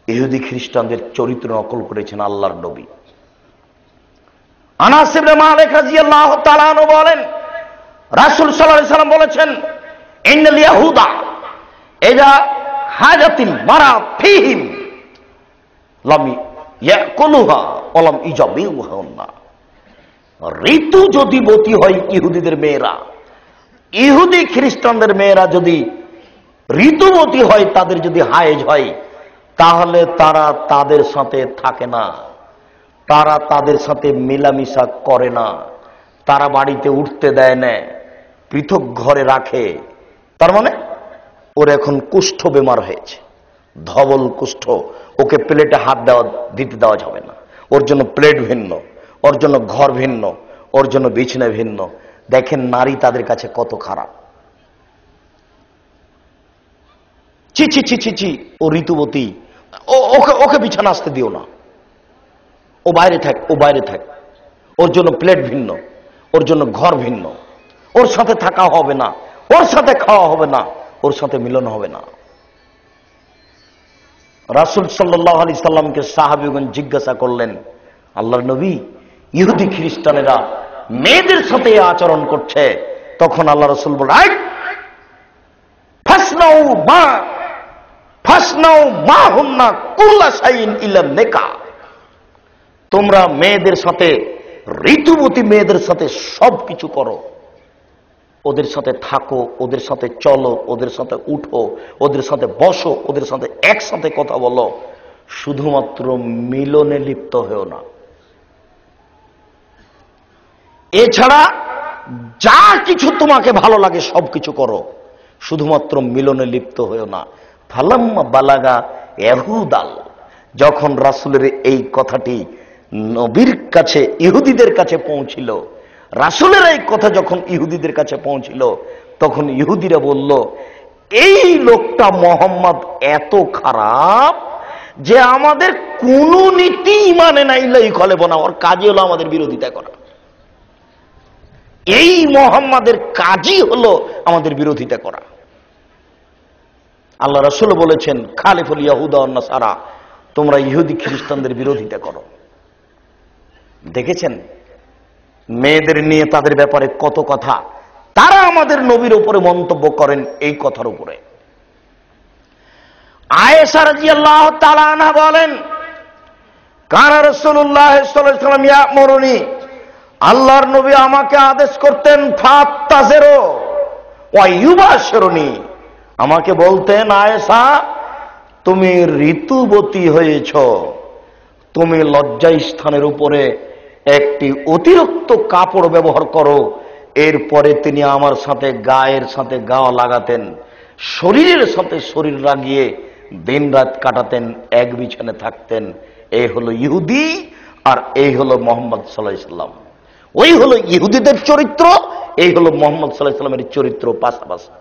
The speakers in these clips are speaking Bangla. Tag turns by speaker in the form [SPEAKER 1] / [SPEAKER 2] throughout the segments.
[SPEAKER 1] ইহুদি খ্রিস্টানদের চরিত্র নকল করেছেন আল্লাহর নবী। আনাস ইবনে মালিক রাদিয়াল্লাহু তাআলা আনহু বলেন, রাসূল সাল্লাল্লাহু আলাইহি সাল্লাম বলেছেন, ইন্নাল ইয়াহুদা ইযা হাজাতিল মারা ফীহিম লাম ইয়াকুলুহা ওয়া লাম ইজাবিউহা। ঋতু যদি বতী হয় ইহুদিদের মেয়েরা, ইহুদি খ্রিস্টানদের মেয়েরা যদি ঋতুবতী হয়, তাদের যদি হায়েজ হয়, তাহলে তারা তাদের সাথে থাকে না, তারা তাদের সাথে মেলামেশা করে না, তারা বাড়িতে উঠতে দেয় না, পৃথক ঘরে রাখে। তার মানে ওর এখন কুষ্ঠ বেমার হয়েছে, ধবল কুষ্ঠ, ওকে প্লেটে হাত দিতে দেওয়া যাবে না। ওর জন্য প্লেট ভিন্ন, ওর জন্য ঘর ভিন্ন, ওর জন্য বিছানা ভিন্ন। দেখেন নারী তাদের কাছে কত খারাপ। চি চি চি চি চি, ও ঋতুবতী, ওকে ওকে বিছানা আসতে দিও না, ও বাইরে থাক, ও বাইরে থাক। ওর জন্য প্লেট ভিন্ন, ওর জন্য ঘর ভিন্ন, ওর সাথে থাকা হবে না, ওর সাথে খাওয়া হবে না, ওর সাথে মিলন হবে না। রাসূল সাল্লাল্লাহু আলাইহি সাল্লামকে সাহাবীগণ জিজ্ঞাসা করলেন, আল্লাহর নবী, ইহুদি খ্রিস্টানেরা মেয়েদের সাথে আচরণ করছে। তখন আল্লাহ রাসূল বলেন, ফাসনাউ মা হুন্না কুল্লা শাইইন ইল্লা নিকাহ। তোমরা মেয়েদের সাথে, ঋতুবতী মেয়েদের সাথে সবকিছু করো, ওদের সাথে থাকো, ওদের সাথে চলো, ওদের সাথে উঠো, ওদের সাথে বসো, ওদের সাথে একসাথে কথা বলো, শুধুমাত্র মিলনে লিপ্ত হয়েও না। এছাড়া যা কিছু তোমাকে ভালো লাগে সবকিছু করো, শুধুমাত্র মিলনে লিপ্ত হয়েও না। ফালাম্মা বালাগা ইহুদাল, যখন রাসূলের এই কথাটি নবীর কাছে, ইহুদিদের কাছে পৌঁছিল, রাসূলের এই কথা যখন ইহুদিদের কাছে পৌঁছিল, তখন ইহুদিরা বলল, এই লোকটা মুহাম্মদ এত খারাপ যে আমাদের কোন নীতি মানে না, ইল্লাই খলেবনা, ওর কাজই হলো আমাদের বিরোধিতা করা। এই মুহাম্মাদের কাজই হলো আমাদের বিরোধিতা করা। আল্লাহ রাসূল বলেছেন, খালিফুল ইয়াহুদা ওয়ান নাসারা, তোমরা ইহুদি খ্রিস্টানদের বিরোধিতা করো। দেখেছেন মেয়েদের নিয়ে তাদের ব্যাপারে কত কথা তারা আমাদের নবীর উপরে মন্তব্য করেন, এই কথার উপরে। আয়েশা রাদিয়াল্লাহু তাআলা আনহা বলেন, কানা রাসূলুল্লাহ সাল্লাল্লাহু আলাইহি ওয়াসাল্লাম ইয়ামুরুনি, আল্লাহর নবী আমাকে আদেশ করতেন, ফাত্তাজেরো ওয়া ইউবাশিরুনি, আমাকে বলতেন, আয়েশা তুমি ঋতুবতী হয়েছ, তুমি লজ্জা স্থানের উপরে একটি অতিরিক্ত কাপড় ব্যবহার করো। এরপরে তিনি আমার সাথে গায়ের সাথে গা লাগাতেন, শরীরের সাথে শরীর লাগিয়ে দিন রাত কাটাতেন, এক বিছানে থাকতেন। এই হলো ইহুদি, আর এই হলো মুহাম্মদ সাল্লাল্লাহু আলাইহি সাল্লাম। ওই হলো ইহুদিদের চরিত্র, এই হলো মুহাম্মদ সাল্লাল্লাহু আলাইহি সাল্লামের চরিত্র, পাশাপাশি।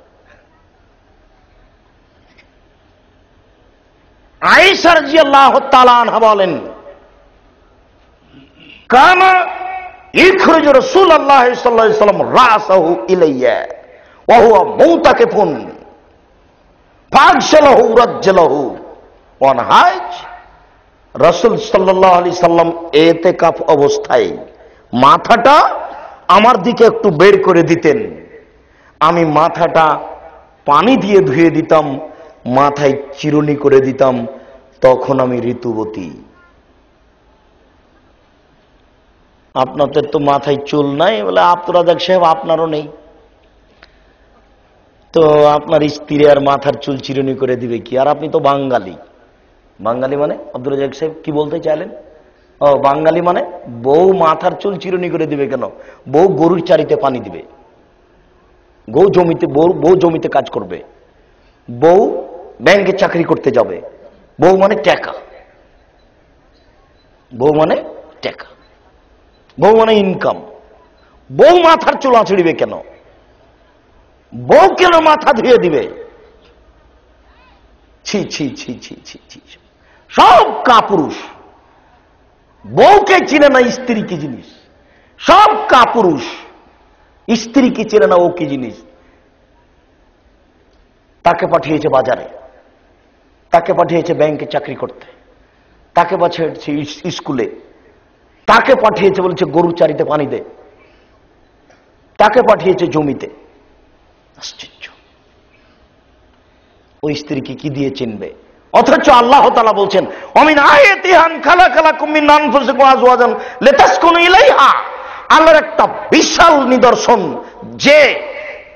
[SPEAKER 1] আয়েশা রাদিয়াল্লাহু তাআলা আনহা বলেন, কানা ইখরুজু রাসূলুল্লাহ সাল্লাল্লাহু আলাইহি ওয়াসাল্লাম রাসাহু ইলাইয়া ওয়া হুয়া মুতাকিফুন ফাগশালাহু রাজ্জালাহু ওয়ান হাজ। রাসূল সাল্লাল্লাহু আলাইহি সাল্লাম ইতিকাফ অবস্থায় মাথাটা আমার দিকে একটু বের করে দিতেন, আমি মাথাটা পানি দিয়ে ধুয়ে দিতাম, মাথায় চিরুনি করে দিতাম, তখন আমি ঋতুবতী। আপনাদের তো মাথায় চুল নাই, বলে আব্দুর সাহেব আপনারও নেই, তো আপনার স্ত্রী আর মাথার চুল চিরুনি করে দিবে কি? আর আপনি তো বাঙালি। বাঙালি মানে আব্দুর সাহেব কি বলতে চাইলেন? ও বাঙালি মানে বউ মাথার চুল চিরুনি করে দিবে কেন? বউ গরুর চারিতে পানি দিবে, বউ জমিতে কাজ করবে, বউ ব্যাংকে চাকরি করতে যাবে, বউ মানে টাকা, বউ মানে টাকা, বউ মানে ইনকাম। বউ মাথার চুল আঁচড়িবে কেন? বউ কেন মাথা ধুয়ে দিবে? ছি ছি ছি ছি ছি ছি, সব কাপুরুষ। বউকে চিনে না স্ত্রী কি জিনিস, সব কাপুরুষ। স্ত্রীকে চিনে না ও কি জিনিস। তাকে পাঠিয়েছে বাজারে, তাকে পাঠিয়েছে ব্যাংকে চাকরি করতে, তাকে পাঠিয়েছে স্কুলে, তাকে পাঠিয়েছে বলছে গরু চারিতে পানি দে, তাকে পাঠিয়েছে জমিতে। আশ্চর্য, ওই স্ত্রীকে কি দিয়ে চিনবে? অথচ আল্লাহ তাআলা বলছেন অমিন আয়াতিহান খালাকালাকুম মিন আনফুসিকুম আজওয়াজান লিতাসকুনু ইলাইহা। আল্লাহর একটা বিশাল নিদর্শন যে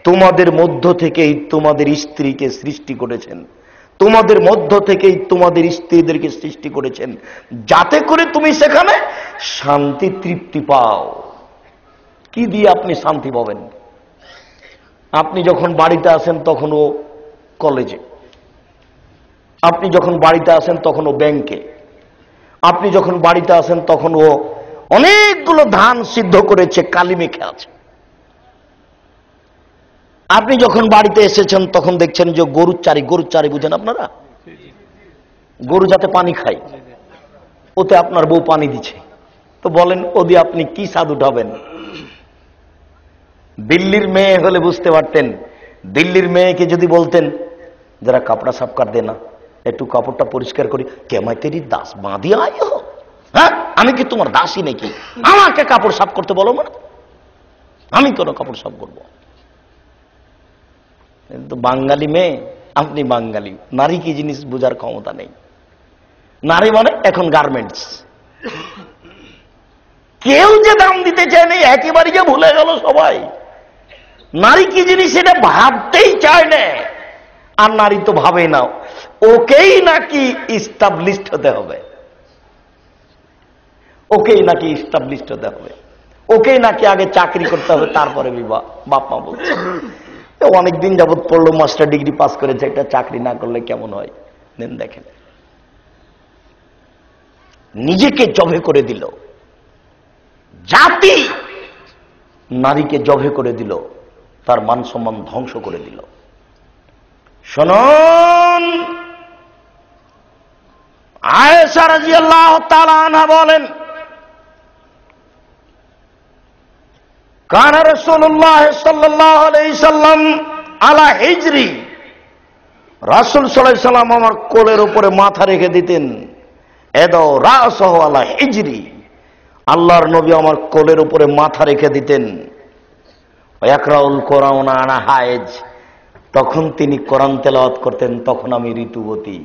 [SPEAKER 1] তোমাদের মধ্য থেকেই তোমাদের স্ত্রীকে সৃষ্টি করেছেন, তোমাদের মধ্য থেকেই তোমাদের স্ত্রীদেরকে সৃষ্টি করেছেন, যাতে করে তুমি সেখানে শান্তি তৃপ্তি পাও। কি দিয়ে আপনি শান্তি পাবেন? আপনি যখন বাড়িতে আসেন তখন ও কলেজে, আপনি যখন বাড়িতে আসেন তখন ও ব্যাংকে, আপনি যখন বাড়িতে আসেন তখন ও অনেকগুলো ধান সিদ্ধ করেছে, কালি মেখে আছে। আপনি যখন বাড়িতে এসেছেন তখন দেখছেন যে গরুর চারি বুঝেন আপনারা, গরু যাতে পানি খায়, ওতে আপনার বউ পানি দিচ্ছে। তো বলেন ও দিয়ে আপনি কি স্বাদ উঠাবেন? দিল্লির মেয়ে হলে বুঝতে পারতেন। দিল্লির মেয়েকে যদি বলতেন যারা কাপড়া সাফ কর দে না, একটু কাপড়টা পরিষ্কার করি, কেমাই তেরি দাস বাঁধি আয়, হ্যাঁ আমি কি তোমার দাসী নাকি? আমাকে কাপড় সাফ করতে বলো না, আমি কেন কাপড় সাফ করবো? কিন্তু বাঙালি মেয়ে, আপনি বাঙালি, নারী কি জিনিস বোঝার ক্ষমতা নেই। নারী মানে এখন গার্মেন্টস, কেউ যে দাম দিতে চায় না, একেবারে যে ভুলে গেল সবাই। নারী কি জিনিস এটা ভাবতেই চায় না। আর নারী তো ভাবে না, ওকেই নাকি ইস্টাবলিশড হতে হবে, ওকেই নাকি ইস্টাবলিশড হতে হবে, ওকেই নাকি আগে চাকরি করতে হবে তারপরে বিবাহ। বাপ মা বলছে অনেকদিন যাবৎ পড়লো, মাস্টার ডিগ্রি পাস করেছে, একটা চাকরি না করলে কেমন হয়? নেন দেখেন, নিজেকে জবে করে দিল, জাতি নারীকে জবে করে দিল, তার মান সম্মান ধ্বংস করে দিল। শুনুন, আয়েশা রাদিয়াল্লাহু তাআলা আনহা বলেন কানা রাসূলুল্লাহ সাল্লাল্লাহু আলাইহি সাল্লাম আলা হিজরি, রাসূল সাল্লাল্লাহু আলাইহি সাল্লাম আমার কোলের উপরে মাথা রেখে দিতেন। এদাও রাসাহু আলা হিজরি, আল্লাহর নবী আমার কোলের উপরে মাথা রেখে দিতেন। ইয়াকরাউল কোরআন আনা হায়েজ, তখন তিনি কোরআন তেলাওয়াত করতেন, তখন আমি ঋতুবতী।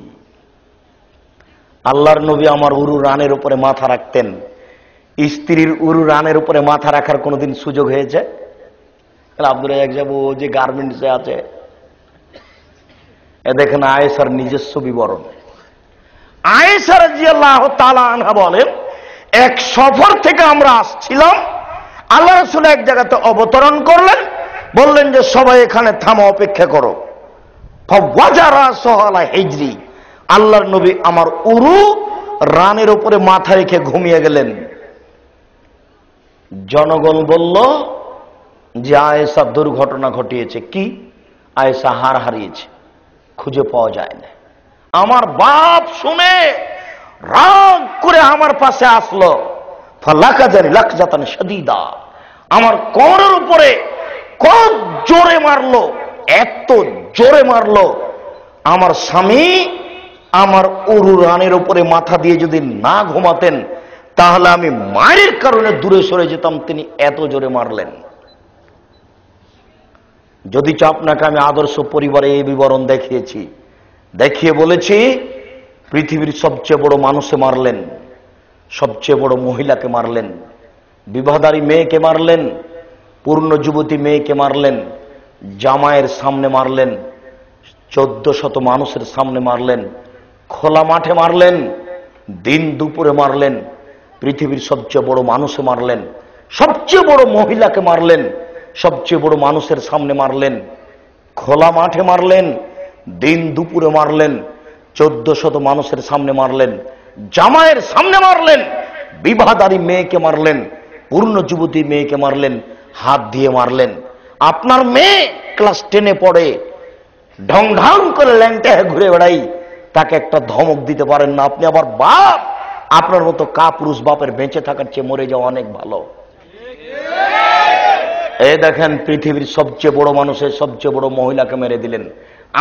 [SPEAKER 1] আল্লাহর নবী আমার উরু রানের উপরে মাথা রাখতেন। স্ত্রীর উরু রানের উপরে মাথা রাখার কোনোদিন সুযোগ হয়েছে? আব্দুর রাজ্জাক সাহেব ও যে গার্মেন্টসে আছে, এ দেখেন আয়েশার নিজস্ব বিবরণ। আয়েশা রাদিয়াল্লাহু তাআলা আনহা বলেন এক সফর থেকে আমরা আসছিলাম, আল্লাহ রাসূল এক জায়গাতে অবতরণ করলেন, বললেন যে সবাই এখানে থামো, অপেক্ষা করো। ফাওয়াজারা সাহালা হিজরি, আল্লাহর নবী আমার উরু রানের উপরে মাথা রেখে ঘুমিয়ে গেলেন। জনগণ বলল যে আয়েশা দুর্ঘটনা ঘটিয়েছে। কি? আয়েশা হার হারিয়েছে, খুঁজে পাওয়া যায় না। আমার বাপ শুনে রাগ করে আমার পাশে আসলো, ফালাকাজানি লাকজাতান শাদীদা, আমার কোমরের উপরে খুব জোরে মারলো, এত জোরে মারলো, আমার স্বামী আমার উরু রানের উপরে মাথা দিয়ে যদি না ঘুমাতেন তাহলে আমি মায়ের কারণে দূরে সরে যেতাম, তিনি এত জোরে মারলেন। যদি আপনাকে আমি আদর্শ পরিবারে এই বিবরণ দেখিয়েছি, দেখিয়ে বলেছি পৃথিবীর সবচেয়ে বড় মানুষে মারলেন, সবচেয়ে বড় মহিলাকে মারলেন, বিবাহদারী মেয়েকে মারলেন, পূর্ণ যুবতী মেয়েকে মারলেন, জামাইয়ের সামনে মারলেন, 1400 মানুষের সামনে মারলেন, খোলা মাঠে মারলেন, দিন দুপুরে মারলেন, পৃথিবীর সবচেয়ে বড় মানুষে মারলেন, সবচেয়ে বড় মহিলাকে মারলেন, সবচেয়ে বড় মানুষের সামনে মারলেন, খোলা মাঠে মারলেন, দিন দুপুরে মারলেন, 1400 মানুষের সামনে মারলেন, জামাইয়ের সামনে মারলেন, বিবাহদারী মেয়েকে মারলেন, পূর্ণ যুবতী মেয়েকে মারলেন, হাত দিয়ে মারলেন। আপনার মেয়ে ক্লাস 10-এ পড়ে, ঢং ঢং করে ল্যাংটা ঘুরে বেড়াই, তাকে একটা ধমক দিতে পারেন না। আপনি আবার বাপ, আপনার মতো কাপুরুষ বাপের বেঁচে থাকার চেয়ে মরে যাওয়া অনেক ভালো। এই দেখেন পৃথিবীর সবচেয়ে বড় মানুষের সবচেয়ে বড় মহিলাকে মেরে দিলেন।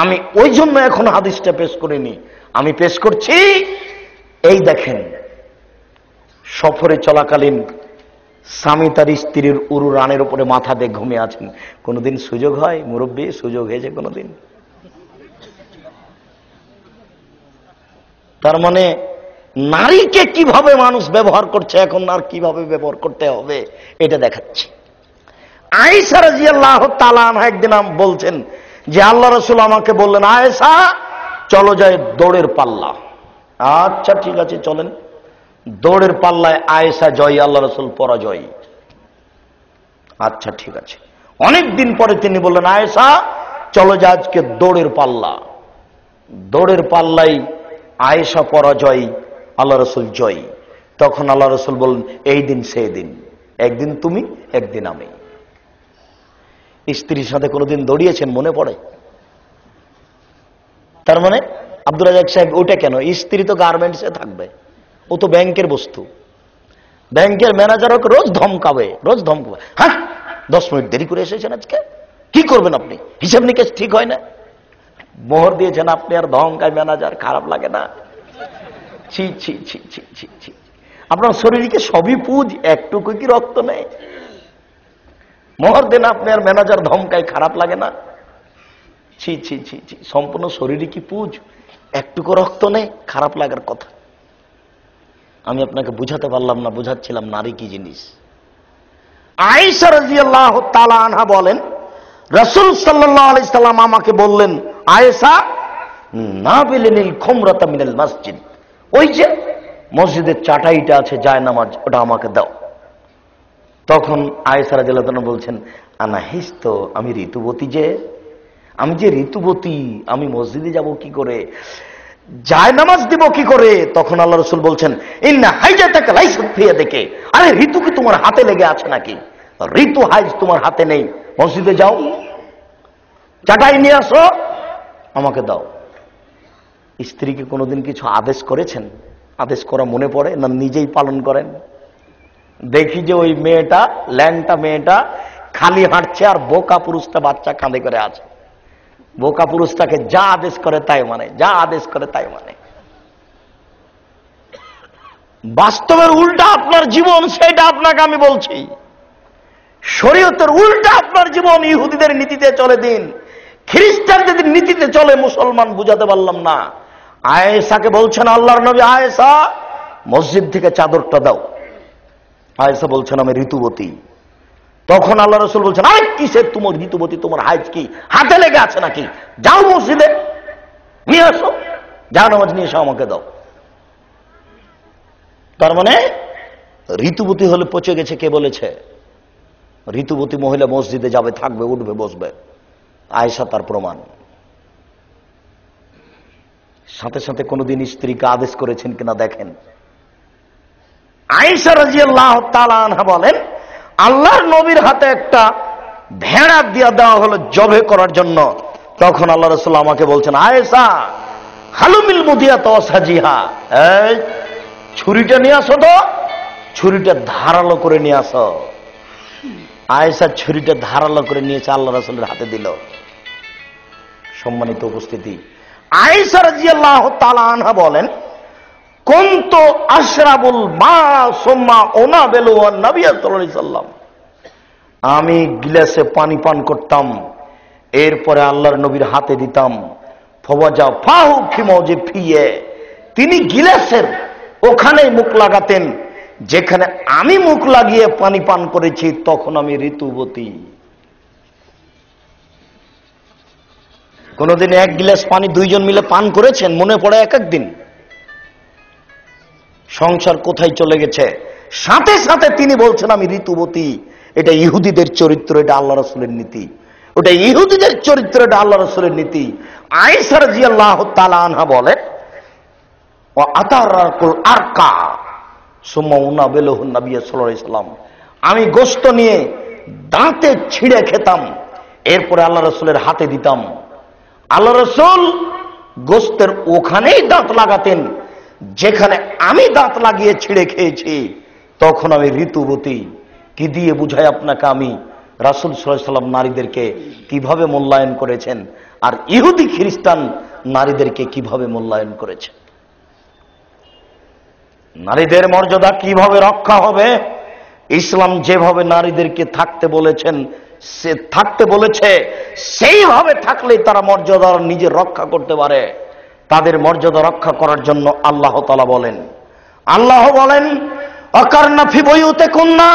[SPEAKER 1] আমি ওই জন্য এখন হাদিসটা পেশ করিনি, আমি পেশ করছি, এই দেখেন সফরে চলাকালীন স্বামী তার স্ত্রীর উরু রানের উপরে মাথা দিয়ে ঘুমিয়ে আছেন। কোনোদিন সুযোগ হয় মুরব্বী? সুযোগ হয়েছে কোনোদিন? তার মানে নারীকে কিভাবে মানুষ ব্যবহার করছে এখন আর কিভাবে ব্যবহার করতে হবে এটা দেখাচ্ছি। আয়েশা রাদিয়াল্লাহু তাআলা আনহা একদিন বলছেন যে আল্লাহ রাসূল আমাকে বললেন, আয়েশা চলো যাই দৌড়ের পাল্লা। আচ্ছা ঠিক আছে চলেন। দৌড়ের পাল্লায় আয়েশা জয়ী, আল্লাহ রাসূল পরাজয়ী। আচ্ছা ঠিক আছে। অনেকদিন পরে তিনি বললেন, আয়েশা চলো যা আজকে দৌড়ের পাল্লা। দৌড়ের পাল্লাই আয়েশা পরাজয়ী, আল্লাহ রাসূল জয়ী। তখন আল্লাহ রাসূল বললেন, এই দিন সেই দিন, একদিন তুমি একদিন আমি। স্ত্রীর সাথে কোনোদিন দৌড়িয়েছেন মনে পড়ে? তার মানে আব্দুর রাজ্জাক সাহেব ওটা কেন? স্ত্রী তো গার্মেন্টসে থাকবে, ও তো ব্যাংকের বস্তু। ব্যাংকের ম্যানেজার ওকে রোজ ধমকাবে, রোজ ধমকাবে। হ্যাঁ 10 মিনিট দেরি করে এসেছেন আজকে, কি করবেন আপনি? হিসাব নিকেশ ঠিক হয় না, মোহর দিয়েছেন আপনি আর ধমকায় ম্যানেজার, খারাপ লাগে না? ছি ছি ছি ছি ছি ছি। আপনার শরীরকে সবই পুজ, একটুকু কি রক্ত নেই? মোহর দেন আপনি আর ম্যানেজার ধমকায়, খারাপ লাগে না? ছি ছি ছি ছি। সম্পূর্ণ শরীরে কি পুজ, একটুকু রক্ত নেই, খারাপ লাগার কথা। আমি আপনাকে বুঝাতে পারলাম না, বুঝাচ্ছিলাম নারী কি জিনিস। আয়েশা রাদিয়াল্লাহু তাআলা আনহা বলেন, রাসূল সাল্লাল্লাহু আলাইহি সাল্লাম আমাকে বললেন, আয়েশা নাবিলিনিল খুমরাতা মিনাল মসজিদ, ওই যে মসজিদের চাটাইটা আছে জায়নামাজ, ওটা আমাকে দাও। তখন আয়েশা রাদিয়াল্লাহু তাআলা বলছেন, আনা হিস্ত, আমি ঋতুবতী, যে আমি যে ঋতুবতী, আমি মসজিদে যাব কি করে, জায়নামাজ দিব কি করে? তখন আল্লাহ রাসূল বলছেন, ইন্না হাইজাতাকা লাইসাত ফি ইয়াদিকা, আরে ঋতু কি তোমার হাতে লেগে আছে নাকি? ঋতু হাইজ তোমার হাতে নেই, মসজিদে যাও, চাটাই নিয়ে আসো, আমাকে দাও। স্ত্রীকে কোনোদিন কিছু আদেশ করেছেন? আদেশ করা মনে পড়ে না নিজেই পালন করেন? দেখি যে ওই মেয়েটা, ল্যাংটা মেয়েটা খালি হাঁটছে আর বোকা পুরুষটা বাচ্চা কাঁধে করে আছে। বোকা পুরুষটাকে যা আদেশ করে তাই মানে, যা আদেশ করে তাই মানে। বাস্তবের উল্টা আপনার জীবন, সেটা আপনাকে আমি বলছি। শরীয়তের উল্টা আপনার জীবন, ইহুদিদের নীতিতে চলে দিন, খ্রিস্টানদের নীতিতে চলে মুসলমান। বুঝাতে পারলাম না। আয়েশাকে বলছেন আল্লাহর নবী, আয়েশা মসজিদ থেকে চাদরটা দাও। আয়েশা বলছেন আমি ঋতুবতী। তখন আল্লাহ রাসূল বলছেন, আরে কিসের তোমার ঋতুবতী, তোমার হাইজ কি হাতে লেগে আছে নাকি? যাও মসজিদে নিয়ে আসো, জায়নামাজ নিয়ে এসো, আমাকে দাও। তার মানে ঋতুবতী হলে পচে গেছে। কে বলেছে? ঋতুবতী মহিলা মসজিদে যাবে, থাকবে, উঠবে, বসবে। আয়েশা তার প্রমাণ। সাথে সাথে কোনদিন স্ত্রীকে আদেশ করেছেন কিনা দেখেন। আয়েশা রাদিয়াল্লাহু তাআলা আনহা বলেন, আল্লাহর নবীর হাতে একটা ভেড়া দিয়ে দেওয়া হলো জবে করার জন্য। তখন আল্লাহ রাসূল আমাকে বলছেন, আয়েশা হালুমিল মুদিয়াত ওয়াসাজিহা, এই ছুরিটা নিয়ে আসো তো, ছুরিটা ধারালো করে নিয়ে আসো। আয়েশা ছুরিটা ধারালো করে নিয়েছে, আল্লাহ রাসূলের হাতে দিল। সম্মানিত উপস্থিতি, আয়েশা রাদিয়াল্লাহু তাআলা আনহা বলেন, কুনতু আশরাবুল মা সুম্মা উনাবিলু ওয়ান নবী সাল্লাল্লাহু আলাইহি সাল্লাম, আমি গিলাসে পানি পান করতাম, এরপরে আল্লাহর নবীর হাতে দিতাম। ফওয়াজা ফাহু ফিমৌজি ফিয়ে, তিনি গিলাসের ওখানেই মুখ লাগাতেন যেখানে আমি মুখ লাগিয়ে পানি পান করেছি, তখন আমি ঋতুবতী। কোনদিন এক গিলাস পানি দুইজন মিলে পান করেছেন? মনে পড়ে এক একদিন? সংসার কোথায় চলে গেছে। সাথে সাথে তিনি বলছেন আমি ঋতুবতী। এটা ইহুদিদের চরিত্র, এটা আল্লাহ রাসূলের নীতি। ওটা ইহুদিদের চরিত্র, এটা আল্লাহ রাসূলের নীতি। আয়েশা রাদিয়াল্লাহু তাআলা আনহা বলেন, ওয়া আতারাকুল আরকা সুম্মা উনাবিলুহু নবী সাল্লাল্লাহু আলাইহি সাল্লাম, আমি গোশত নিয়ে দাঁতে ছিঁড়ে খেতাম, এরপরে আল্লাহ রাসূলের হাতে দিতাম। আল্লাহ রাসূল গোশতের ওখানেই দাঁত লাগাতেন যেখানে আমি দাঁত লাগিয়ে ছিঁড়ে খেয়েছি, তখন আমি ঋতুবতী। কি দিয়ে বুঝাই আপনাকে আমি? রাসূল সাল্লাল্লাহু আলাইহি সাল্লাম নারীদেরকে কিভাবে মূল্যায়ন করেছেন। আর ইহুদি খ্রিস্টান নারীদেরকে কিভাবে মূল্যায়ন করেছে, নারীদের মর্যাদা কিভাবে রক্ষা হবে। ইসলাম যেভাবে নারীদেরকে থাকতে বলেছেন, সে থাকতে বলেছে, সেইভাবে থাকলেই তারা মর্যাদা নিজের রক্ষা করতে পারে। তাদের মর্যাদা রক্ষা করার জন্য আল্লাহ তাআলা বলেন, আল্লাহ বলেন অকারনা ফি বুয়ুতিকুন্না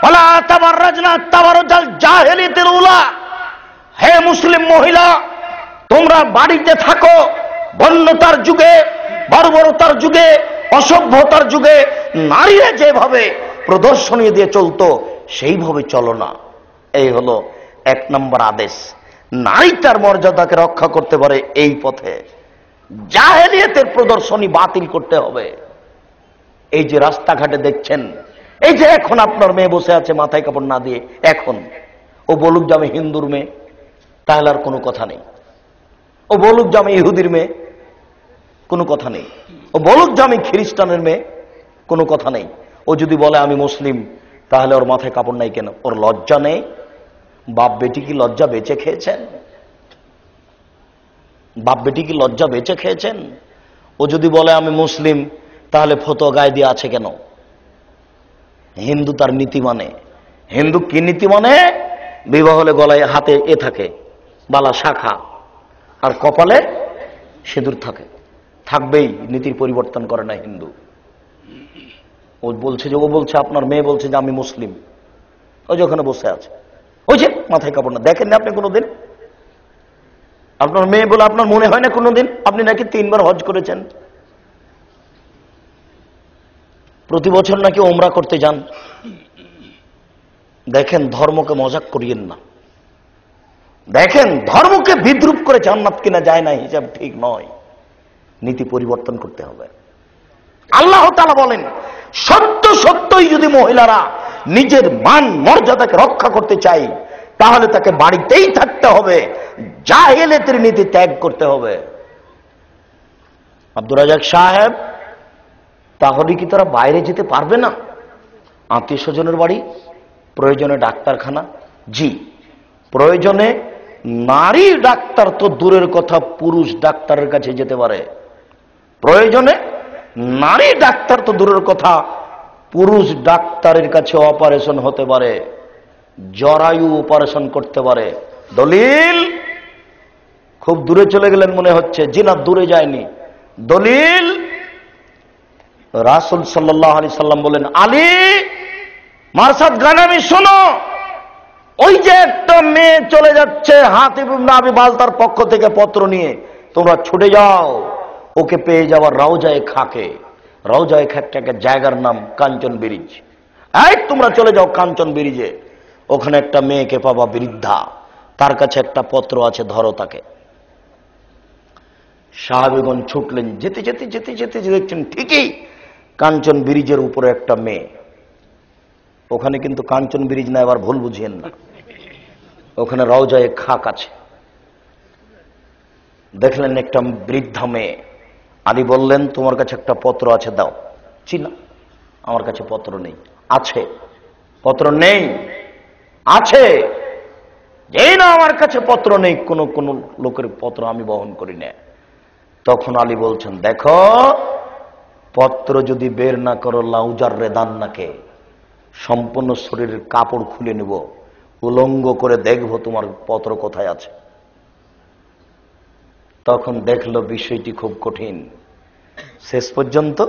[SPEAKER 1] ওয়ালা তাবাররাজনা তাবারুজাল জাহিলিয়াতিল উলা। হে মুসলিম মহিলা, তোমরা বাড়িতে থাকো। বন্যতার যুগে, বর্বরতার যুগে, অসভ্যতার যুগে নারীরা যেভাবে প্রদর্শনী দিয়ে চলতো সেইভাবে চলো না। এই হলো 1 নম্বর আদেশ। নারী তার মর্যাদাকে রক্ষা করতে পারে এই পথে। জাহেলিয়াতের প্রদর্শনী বাতিল করতে হবে। এই যে রাস্তাঘাটে দেখছেন, এই যে এখন আপনার মেয়ে বসে আছে মাথায় কাপড় না দিয়ে, এখন ও বলুক যে আমি হিন্দুর মেয়ে, তাহলে আর কোনো কথা নেই। ও বলুক যে আমি ইহুদির মেয়ে, কোনো কথা নেই। ও বলুক যে আমি খ্রিস্টানের মেয়ে, কোনো কথা নেই। ও যদি বলে আমি মুসলিম, তাহলে ওর মাথায় কাপড় নাই কেন? ওর লজ্জা নেই? বাপ বেটি কি লজ্জা বেঁচে খেয়েছেন? বাপ বেটি কি লজ্জা বেঁচে খেয়েছেন? ও যদি বলে আমি মুসলিম, তাহলে ফতোয়া গায়ে দিয়ে আছে কেন? হিন্দু তার নীতি মানে। হিন্দু কি নীতি মানে? বিবাহ হলে গলায় হাতে এ থাকে বালা শাখা, আর কপালে সিঁদুর থাকে, থাকবেই। নীতির পরিবর্তন করে না হিন্দু। ও বলছে যে, ও বলছে আপনার মেয়ে বলছে যে আমি মুসলিম, ওই যে ওখানে বসে আছে, ওই যে মাথায় কাপড় না। দেখেন না আপনি কোনোদিন? আপনার মেয়ে বলে আপনার মনে হয় না কোনোদিন? আপনি নাকি 3 বার হজ করেছেন, প্রতি বছর নাকি ওমরা করতে যান। দেখেন, ধর্মকে মজাক করিয়েন না। দেখেন, ধর্মকে বিদ্রুপ করে জান্নাত কিনা যায় না, হিসাব ঠিক নয়। নীতি পরিবর্তন করতে হবে। আল্লাহ তাআলা বলেন, সত্য সত্যই যদি মহিলারা নিজের মান মর্যাদাকে রক্ষা করতে চায়, তাহলে তাকে বাড়িতেই থাকতে হবে, জাহেলিয়াতের নীতি ত্যাগ করতে হবে। আব্দুর রাজ্জাক সাহেব, তাহলে কি তারা বাইরে যেতে পারবে না? আত্মীয় স্বজনের বাড়ি, প্রয়োজনে ডাক্তারখানা? জি, প্রয়োজনে নারী ডাক্তার তো দূরের কথা, পুরুষ ডাক্তারের কাছে যেতে পারে। প্রয়োজনে নারী ডাক্তার তো দূরের কথা, পুরুষ ডাক্তারের কাছে অপারেশন হতে পারে, জরায়ু অপারেশন করতে পারে। দলিল? খুব দূরে চলে গেলেন মনে হচ্ছে। জি না, দূরে যায়নি। দলিল, রাসূল সাল্লাল্লাহু আলাইহি সাল্লাম বলেন, আলী মারসাদ গানামি শোনো, ওই যে একটা মেয়ে চলে যাচ্ছে হাতিব ইবনে আবি বালতার পক্ষ থেকে পত্র নিয়ে, তোমরা ছুটে যাও, ওকে পেয়ে যাওয়ার রওজায়ে খাকে। রওজায়ে খাক একটা জায়গার নাম কাঞ্চন ব্রিজ। এই তোমরা চলে যাও কাঞ্চন ব্রিজে, ওখানে একটা মেয়েকে পাবা, বৃদ্ধা, তার কাছে একটা পত্র আছে, ধরো তাকে। সাহাবীগণ ছুটলেন। যেতে যেতে যেতে যেতে দেখছেন ঠিকই কাঞ্চন ব্রিজের উপরে একটা মেয়ে। ওখানে কিন্তু কাঞ্চন ব্রিজ না, এবার ভুল বুঝিয়েন না, ওখানে রওজায়ে খাক আছে। দেখলেন একটা বৃদ্ধা মেয়ে। আলী বললেন, তোমার কাছে একটা পত্র আছে, দাও। চিনা, আমার কাছে পত্র নেই। আছে, পত্র নেই, আছে। যেই না আমার কাছে পত্র নেই, কোন কোন লোকের পত্র আমি বহন করি না। তখন আলী বলছেন, দেখো, পত্র যদি বের না করো, লাউজার রেদান্নাকে, সম্পূর্ণ শরীরের কাপড় খুলে নেব, উলঙ্গ করে দেখব তোমার পত্র কোথায় আছে। তখন দেখলো বিষয়টি খুব কঠিন। শেষ পর্যন্ত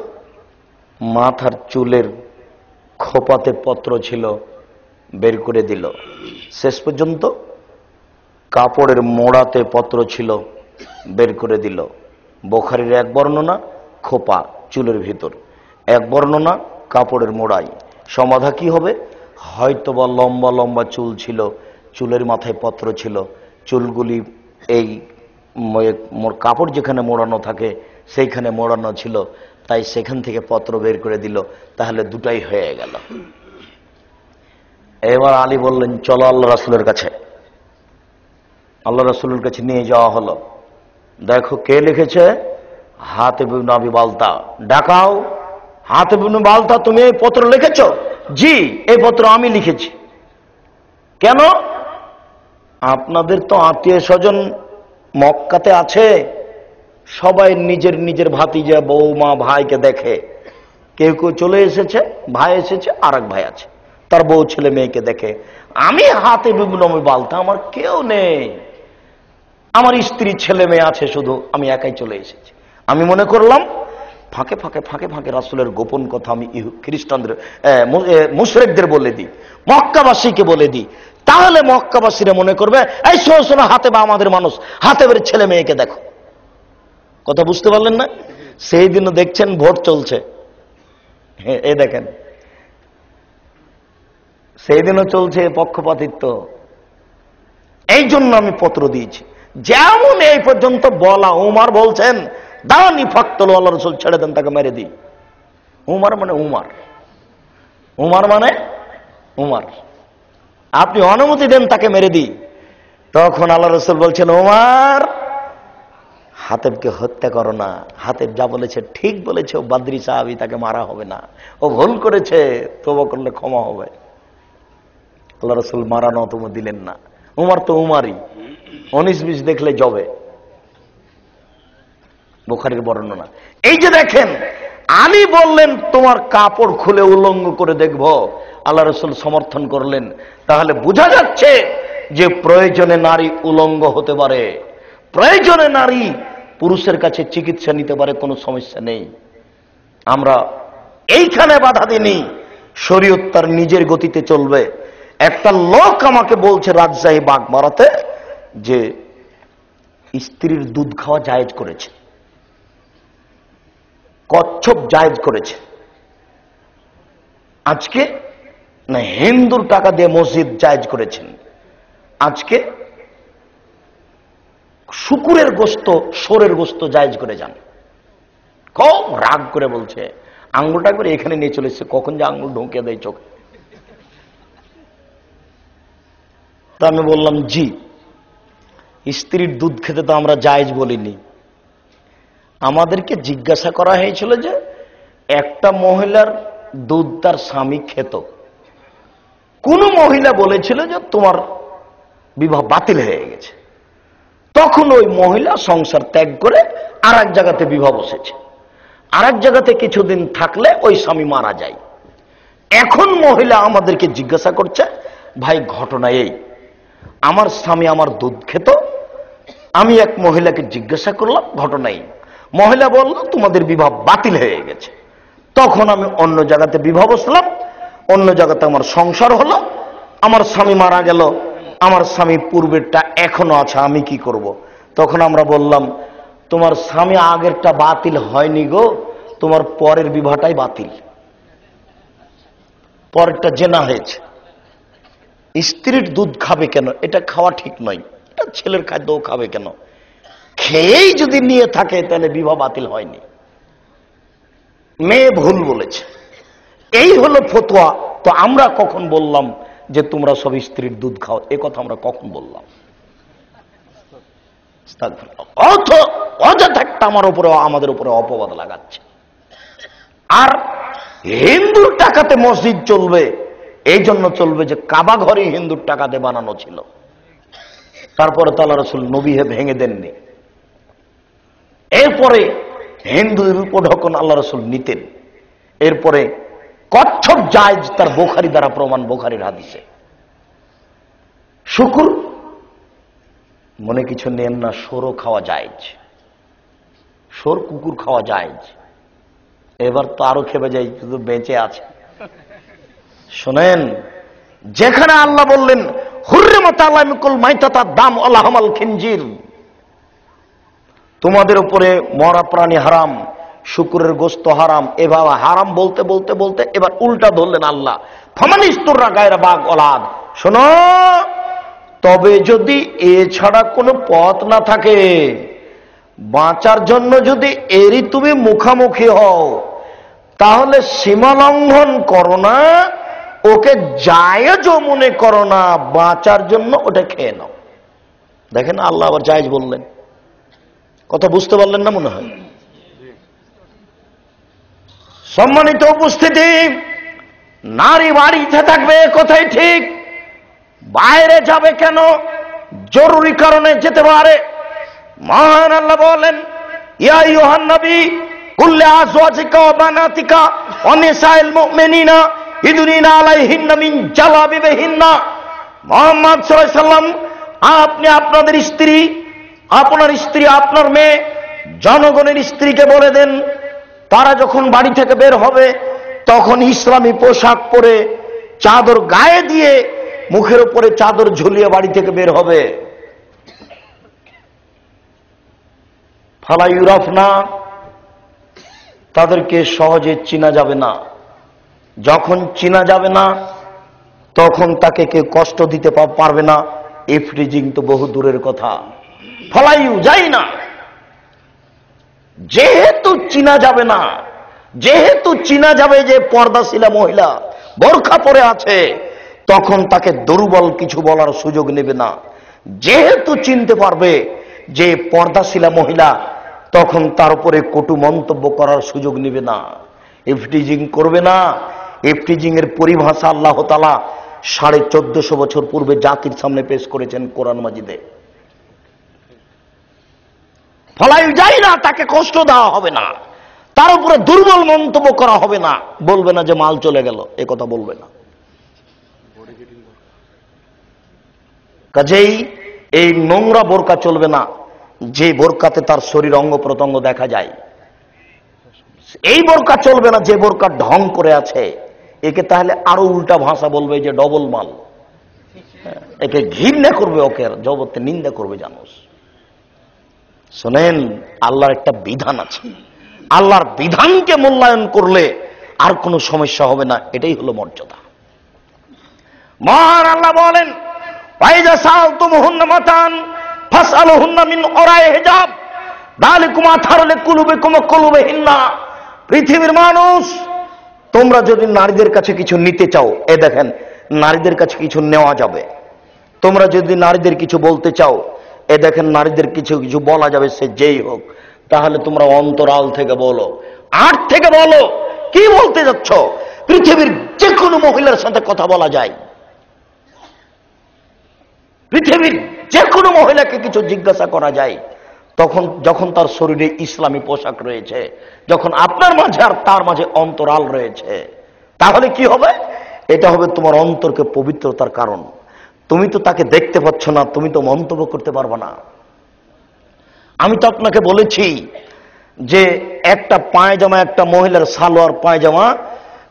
[SPEAKER 1] মাথার চুলের খোপাতে পত্র ছিল, বের করে দিল। শেষ পর্যন্ত কাপড়ের মোড়াতে পত্র ছিল, বের করে দিল। বুখারীর এক বর্ণনা খোপা চুলের ভিতর, এক বর্ণনা কাপড়ের মোড়াই। সমাধা কি হবে? হয়তোবা লম্বা লম্বা চুল ছিল, চুলের মাথায় পত্র ছিল, চুলগুলি এই কাপড় যেখানে মোড়ানো থাকে সেইখানে মোড়ানো ছিল, তাই সেখান থেকে পত্র বের করে দিল। তাহলে দুটাই হয়ে গেল। এবার আলী বললেন, চলো আল্লাহ রাসূলের কাছে। আল্লাহ রাসূলের কাছে নিয়ে যাওয়া হলো। দেখো কে লিখেছে? হাতিব ইবনে আবি বালতা। ডাকাও। হাতিব ইবনে বালতা, তুমি এই পত্র লিখেছ? জি, এই পত্র আমি লিখেছি। কেন? আপনাদের তো আত্মীয় স্বজন মক্কাতে আছে, সবাই নিজের নিজের ভাতিজা বৌমা ভাইকে দেখে, কেউ কেউ চলে এসেছে, ভাই এসেছে, আর এক ভাই আছে, তার বউ ছেলে মেয়েকে দেখে। আমি হাতে বিভিন্ন বালতা, আমার কেউ নেই, আমার স্ত্রী ছেলে মেয়ে আছে, শুধু আমি একাই চলে এসেছি। আমি মনে করলাম ফাঁকে ফাঁকে ফাঁকে ফাঁকে রাসূলের গোপন কথা আমি খ্রিস্টানদের মুশরিকদের বলে দিই, মক্কাবাসীকে বলে দিই, তাহলে মক্কাবাসীরা মনে করবে এই শোনো শোনো, হাতে বা আমাদের মানুষ, হাতে বের ছেলে মেয়েকে দেখো। কথা বুঝতে পারলেন না? সেই দিনও দেখছেন ভোট চলছে, এই দেখেন সেই দিনও চলছে পক্ষপাতিত্ব। এই জন্য আমি পত্র দিয়েছি, যেমন এই পর্যন্ত বলা। উমার বলছেন দানি ফাক্তল, আল্লাহ রাসূল ছেড়ে দেন, তাকে মেরে দিই। উমার মানে উমার, উমার মানে উমার, আপনি অনুমতি দেন তাকে মেরে দিই। তখন আল্লাহ রাসূল বলছেন উমার, হাতেবকে হত্যা করো না। হাতেব যা বলেছে ঠিক বলেছে, ও বাদরি সাহাবী, তাকে মারা হবে না, ও ভুল করেছে, তওবা করলে ক্ষমা হবে। আল্লাহ রাসূল মারানো তুমি দিলেন না। উমার তো উমারই, 19-20 দেখলে জবে। বুখারীর বর্ণনা। এই যে দেখেন, আলী বললেন তোমার কাপড় খুলে উলঙ্গ করে দেখব, আল্লাহ রাসূল সমর্থন করলেন। তাহলে বোঝা যাচ্ছে যে প্রয়োজনে নারী উলঙ্গ হতে পারে, প্রয়োজনে নারী পুরুষের কাছে চিকিৎসা নিতে পারে, কোনো সমস্যা নেই। আমরা এইখানে বাধা দিইনি, শরীয়ত তার নিজের গতিতে চলবে। একটা লোক আমাকে বলছে রাজশাহী বাগমারাতে যে স্ত্রীর দুধ খাওয়া জায়েজ করেছে, কচ্ছপ জায়েজ করেছে। আজকে না হিন্দুর টাকা দিয়ে মসজিদ জায়েজ করেছেন, আজকে শুকুরের গোস্ত, শোরের গোস্ত জায়েজ করে যান। খুব রাগ করে বলছে, আঙ্গুলটা করে এখানে নিয়ে চলেছে, কখন যে আঙ্গুল ঢুকে দেয় চোখে। তা আমি বললাম জি, স্ত্রীর দুধ খেতে তো আমরা জায়েজ বলিনি। আমাদেরকে জিজ্ঞাসা করা হয়েছিল যে একটা মহিলার দুধ তার স্বামী খেত, কোন মহিলা বলেছিল যে তোমার বিবাহ বাতিল হয়ে গেছে, তখন ওই মহিলা সংসার ত্যাগ করে আর এক জায়গাতে বিবাহ বসেছে, আর এক জায়গাতে কিছুদিন থাকলে ওই স্বামী মারা যায়। এখন মহিলা আমাদেরকে জিজ্ঞাসা করছে ভাই ঘটনা এই, আমার স্বামী আমার দুধ খেত, আমি এক মহিলাকে জিজ্ঞাসা করলাম ঘটনা এই, মহিলা বলল তোমাদের বিবাহ বাতিল হয়ে গেছে। তখন আমি অন্য জায়গাতে বিবাহ বসলাম, অন্য জায়গাতে আমার সংসার হলো, আমার স্বামী মারা গেল, আমার স্বামী পূর্বেরটা এখনো আছে, আমি কি করব? তখন আমরা বললাম তোমার স্বামী আগেরটা বাতিল হয়নি গো, তোমার পরের বিবাহটাই বাতিল, পরেরটা জেনা হয়েছে। স্ত্রীর দুধ খাবে কেন? এটা খাওয়া ঠিক নয়, এটা ছেলের খাদ্যও খাবে কেন? খেয়েই যদি নিয়ে থাকে তাহলে বিবাহ বাতিল হয়নি, মেয়ে ভুল বলেছে, এই হলো ফতোয়া। তো আমরা কখন বললাম যে তোমরা সব স্ত্রীর দুধ খাও? এ কথা আমরা কখন বললাম? অযথা আমার উপরে, আমাদের উপরে অপবাদ লাগাচ্ছে। আর হিন্দুর টাকাতে মসজিদ চলবে, এই জন্য চলবে যে কাবা ঘরে হিন্দুর টাকাতে বানানো ছিল, তারপরে তো আল্লাহ রাসূল নবী ভেঙে দেননি। এরপরে হিন্দুর উপঢকন আল্লাহ রাসূল নিতেন। এরপরে কচ্ছপ জায়েজ, তার বুখারী দ্বারা প্রমাণ, বুখারীর হাদিসে। শুকুর মনে কিছু নেন না, সরও খাওয়া জায়েজ, সর কুকুর খাওয়া জায়েজ। এবার তো আরো খেপে যাই, শুধু বেঁচে আছে। শোনেন, যেখানে আল্লাহ বললেন হুররিমাত আলাইকুল মাইতাতা দাম ওয়া লাহমাল খিনজির, তোমাদের উপরে মরা প্রাণী হারাম, শুকুরের গোশত হারাম, এভাবে হারাম বলতে বলতে বলতে এবার উল্টা ধরলেন আল্লাহ, ফামানিস্তুররা গায়রা বাগ ওলাদ। শোনো, তবে যদি এছাড়া কোনো পথ না থাকে, বাঁচার জন্য যদি এরই তুমি মুখামুখি হও, তাহলে সীমা লঙ্ঘন করো না, ওকে জায়েজ মনে করো না, বাঁচার জন্য ওটা খেয়ে নাও। দেখেন আল্লাহ আবার জায়েজ বললেন। কথা বুঝতে পারলেন না মনে হয়? সম্মানিত উপস্থিতি, নারী বাড়িতে থাকবে, কথাই ঠিক। বাইরে যাবে কেন? জরুরি কারণে যেতে পারে। মহান আল্লাহ বলেন ইয়া আইয়ুহান নবী কুল লিআজওয়াজিকা ওয়া বানাতিকা ওয়া নিসাইল মুমিনিনা ইদুনিনা আলাইহিন্না মিন জালাবিবিহিন্না। মুহাম্মদ সাল্লাল্লাহু আলাইহি সাল্লাম, আপনি আপনাদের স্ত্রী, আপনার স্ত্রী, আপনার মেয়ে, জনগণের স্ত্রীকে বলে দেন, তারা যখন বাড়ি থেকে বের হবে তখন ইসলামী পোশাক পরে চাদর গায়ে দিয়ে মুখের উপরে চাদর ঝুলিয়ে বাড়ি থেকে বের হবে। ফালা ইউরাফনা, তাদেরকে সহজে চিনা যাবে না। যখন চিনা যাবে না তখন তাকে কেউ কষ্ট দিতে পারবে না। ইফটিজিং তো বহু দূরের কথা। ফলাইউ যাই না, যেহেতু চিনা যাবে না, যেহেতু চিনা যাবে যে পর্দাশীলা মহিলা বোরখা পরে আছে, তখন তাকে দুর্বল কিছু বলার সুযোগ নেবে না। যেহেতু চিনতে পারবে যে পর্দাশীলা মহিলা, তখন তার উপরে কটু মন্তব্য করার সুযোগ নেবে না, ইফটিজিং করবে না। ইফটিজিং এর পরিভাষা আল্লাহ তাআলা 1450 বছর পূর্বে জাতির সামনে পেশ করেছেন কোরআন মাজিদে। ফলাই যায় না, তাকে কষ্ট দেওয়া হবে না, তার উপরে দুর্বল মন্তব্য করা হবে না। বলবে না যে মাল চলে গেল, এ কথা বলবে না। কাজেই এই নোংরা বোরকা চলবে না, যে বোরকাতে তার শরীর অঙ্গ প্রত্যঙ্গ দেখা যায়। এই বোরকা চলবে না যে বোরকা ঢং করে আছে। একে তাহলে আরো উল্টা ভাষা বলবে যে ডবল মাল। একে ঘৃণা করবে, ওকে জগতে নিন্দা করবে। জানোস, শোনেন, আল্লাহর একটা বিধান আছে, আল্লাহর বিধানকে মূল্যায়ন করলে আর কোনো সমস্যা হবে না। এটাই হলো মর্যাদা। মহান আল্লাহ বলেন, ওয়াইজা সালতুমুহুন্না মাতান ফাসআলুহুন্না মিন ওরাই হিজাব যালিকুম আতহারু লিকুলুবিকুম ওয়া কুলুবিহিন্না। পৃথিবীর মানুষ, তোমরা যদি নারীদের কাছে কিছু নিতে চাও, এ দেখেন নারীদের কাছে কিছু নেওয়া যাবে। তোমরা যদি নারীদের কিছু বলতে চাও, এ দেখেন নারীদের কিছু কিছু বলা যাবে, সে যেই হোক। তাহলে তোমরা অন্তরাল থেকে বলো, আট থেকে বলো। কি বলতে যাচ্ছ? পৃথিবীর যে কোনো মহিলার সাথে কথা বলা যায়। পৃথিবীর যে কোনো মহিলাকে কিছু জিজ্ঞাসা করা যায়, তখন যখন তার শরীরে ইসলামী পোশাক রয়েছে, যখন আপনার মাঝে আর তার মাঝে অন্তরাল রয়েছে, তাহলে কি হবে? এটা হবে তোমার অন্তরকে পবিত্রতার কারণ। তুমি তো তাকে দেখতে পাচ্ছ না, তুমি তো মন্তব্য করতে পারবে না। আমি তো আপনাকে বলেছি যে একটা পায়জামা, একটা মহিলার সালোয়ার পায়জামা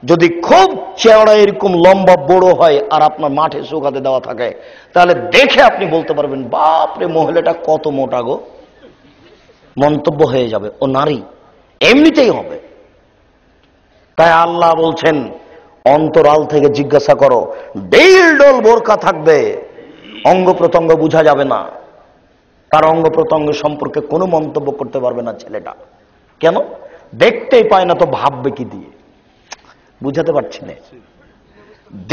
[SPEAKER 1] যদি খুব চেওড়া এরকম লম্বা বড় হয় আর আপনার মাঠে শুকাতে দেওয়া থাকে, তাহলে দেখে আপনি বলতে পারবেন, বাপরে মহিলাটা কত মোটা গো। মন্তব্য হয়ে যাবে, ও নারী। এমনিতেই হবে। তাই আল্লাহ বলছেন, অন্তরাল থেকে জিজ্ঞাসা করো। ডেল ডোল বোরকা থাকবে, অঙ্গ প্রত্যঙ্গ বোঝা যাবে না, তার অঙ্গ প্রত্যঙ্গ সম্পর্কে কোনো মন্তব্য করতে পারবে না ছেলেটা। কেন? দেখতেই পায় না তো ভাববে কি দিয়ে? বুঝাতে পারছি না।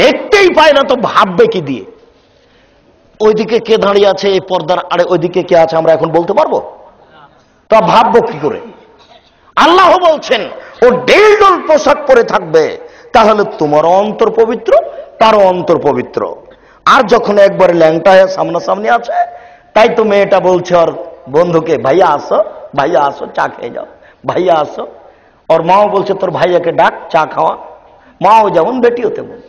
[SPEAKER 1] দেখতেই পায় না তো ভাববে কি দিয়ে? ওইদিকে কে দাঁড়িয়ে আছে এই পর্দার আরে, ওইদিকে কে আছে আমরা এখন বলতে পারবো? তা ভাববো কি করে? আল্লাহ বলছেন ও ডেল ডোল পোশাক পরে থাকবে, তাহলে তোমার অন্তর পবিত্র, তারও অন্তর পবিত্র। আর যখন একবারে ল্যাংটা হয়ে সামনাসামনি আছে, তাই তো মেয়েটা বলছে ওর বন্ধুকে, ভাইয়া আসো, ভাইয়া আসো, চা খেয়ে যাও, ভাইয়া আসো। ওর মাও বলছে তোর ভাইয়াকে ডাক, চা খাওয়া। মাও যেমন বেটিও তেমন,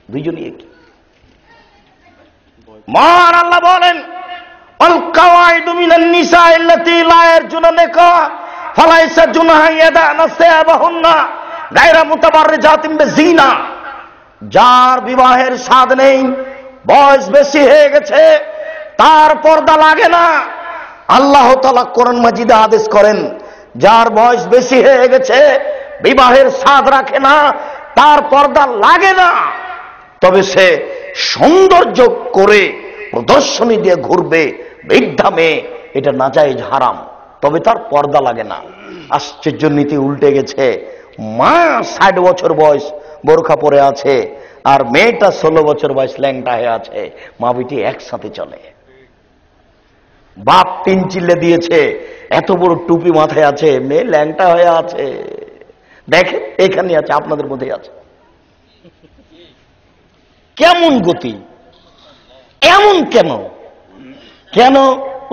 [SPEAKER 1] দুইজনই একই। মহান আল্লাহ বলেন, আল কাওয়াইদু মিনান নিসাই আল্লাতী লা ইয়ারজুনা নিকাহ ফালাইসা জুনাহা ইয়াদানা সিয়াবাহুন্না গায়রা মুতাবাররিজাতিন বিজিনা। যার বিবাহের স্বাদ নেই, বয়স বেশি হয়ে গেছে, তার পর্দা লাগে না। আল্লাহ তাআলা কোরআন মাজিদে আদেশ করেন, যার বয়স বেশি হয়ে গেছে, বিবাহের স্বাদ রাখে না, তার পর্দা লাগে না। তবে সে সৌন্দর্য করে প্রদর্শনী দিয়ে ঘুরবে, বৃদ্ধা মেয়ে, এটা নাজায়েজ, হারাম, তবে তার পর্দা লাগে না। আশ্চর্য নীতি উল্টে গেছে। মা 60 বছর বয়স বোরখা পরে আছে, আর মেয়েটা 16 বছর বয়স ল্যাংটা হয়ে আছে। মা বেটি একসাথে চলে। বাপ 3 চিল্লে দিয়েছে, এত বড় টুপি মাথায় আছে, মেয়ে ল্যাংটা হয়ে আছে। দেখে এখানে আছে, আপনাদের মধ্যেই আছে। কেমন গতি, এমন কেন? কেন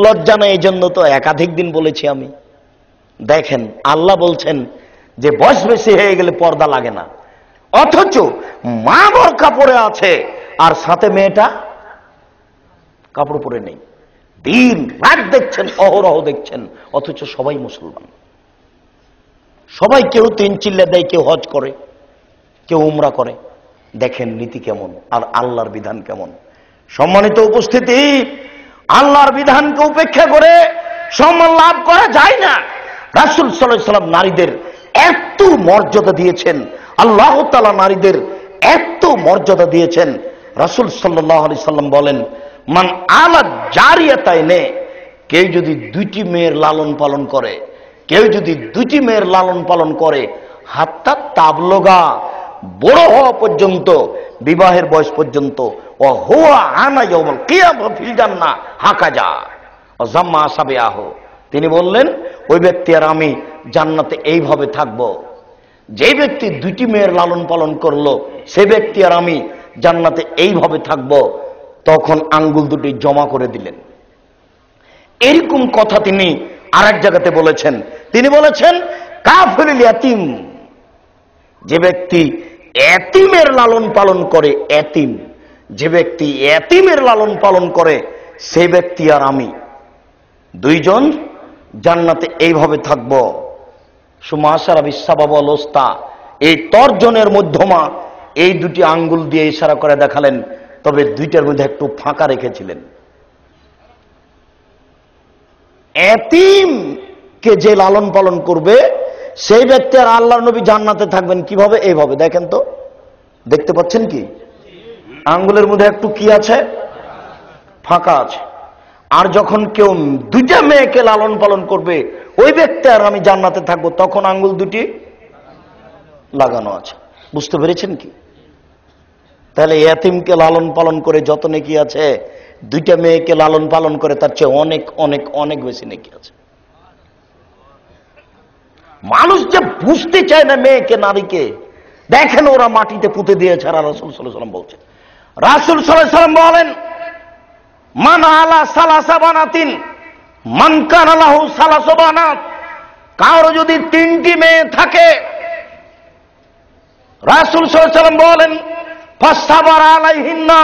[SPEAKER 1] লজ্জা নেই? এই জন্য তো একাধিক দিন বলেছি আমি, দেখেন আল্লাহ বলছেন যে বয়স বেশি হয়ে গেলে পর্দা লাগে না, অথচ মা বোরকা পরে আছে আর সাথে মেয়েটা কাপড় পরে নেই। দিন রাত দেখছেন, অহরহ দেখছেন, অথচ সবাই মুসলমান, সবাই কেউ 3 চিল্লা দেয়, কেউ হজ করে, কেউ উমরা করে। দেখেন নীতি কেমন আর আল্লাহর বিধান কেমন। সম্মানিত উপস্থিতি, আল্লাহর বিধানকে উপেক্ষা করে সম্মান লাভ করা যায় না। রাসূল সাল্লাল্লাহু আলাইহি ওয়াসাল্লাম নারীদের এত মর্যাদা দিয়েছেন, আল্লাহ তাআলা নারীদের এত মর্যাদা দিয়েছেন। রাসূল সাল্লাল্লাহু আলাইহি ওয়াসাল্লাম বলেন, মান আলা জারিয়াতাইনে, কেউ যদি 2টি মেয়ের লালন পালন করে, কেউ যদি 2টি মেয়ের লালন পালন করে, হাত্তা তাবলুগা, বড় হওয়া পর্যন্ত, বিবাহের বয়স পর্যন্ত, ও হুয়া আনা ইয়াউমুল কিয়ামা ফিল জান্নাহ হাকাজা ও জাম্মা সাবিয়াহ, তিনি বললেন ওই ব্যক্তি আর আমি জান্নাতে এইভাবে থাকব। যে ব্যক্তি 2টি মেয়ের লালন পালন করলো, সে ব্যক্তি আর আমি জান্নাতে এইভাবে থাকব। তখন আঙ্গুল দুটি জমা করে দিলেন। এরকম কথা তিনি আরেক জায়গাতে বলেছেন। তিনি বলেছেন কাফিরুল ইয়াতিম, যে ব্যক্তি এতিমের লালন পালন করে, এতিম, যে ব্যক্তি এতিমের লালন পালন করে, সে ব্যক্তি আর আমি 2জন জান্নাতে এইভাবে থাকব। সুমাশারা বিসাবাব ওয়াল উস্তা, এই তর্জনের মধ্যমা এই 2টি আঙ্গুল দিয়ে ইশারা করে দেখালেন, তবে 2টার মধ্যে একটু ফাঁকা রেখেছিলেন। এতিমকে যে লালন পালন করবে, সেই ব্যক্তি আর আল্লাহর নবী জান্নাতে থাকবেন কিভাবে? এইভাবে দেখেন তো, দেখতে পাচ্ছেন কি? আঙ্গুলের মধ্যে একটু কি আছে? ফাঁকা আছে। আর যখন কেউ 2টা মেয়েকে লালন পালন করবে, ওই ব্যক্তি আর আমি জান্নাতে থাকবো, তখন আঙ্গুল 2টি লাগানো আছে। বুঝতে পেরেছেন কি? তাহলে এতিমকে লালন পালন করে যত নেকি আছে, 2টা মেয়েকে লালন পালন করে তার চেয়ে অনেক অনেক অনেক বেশি নেকি আছে। মানুষ যে বুঝতে চায় না মেয়েকে, নারীকে, দেখেন ওরা মাটিতে পুঁতে দিয়েছে। আর রাসূল সাল্লাল্লাহু আলাইহি ওয়াসাল্লাম বলছেন, রাসূল সাল্লাল্লাহু আলাইহি ওয়াসাল্লাম বলেন, মান আলা সালাসা বানাতিন মান কানা লাহু সালাসু বানাত, কারো যদি 3টি মেয়ে থাকে, রাসূল সাল্লাল্লাহু আলাইহি ওয়াসাল্লাম বলেন ফাসসাবারা আলাইহিন্না,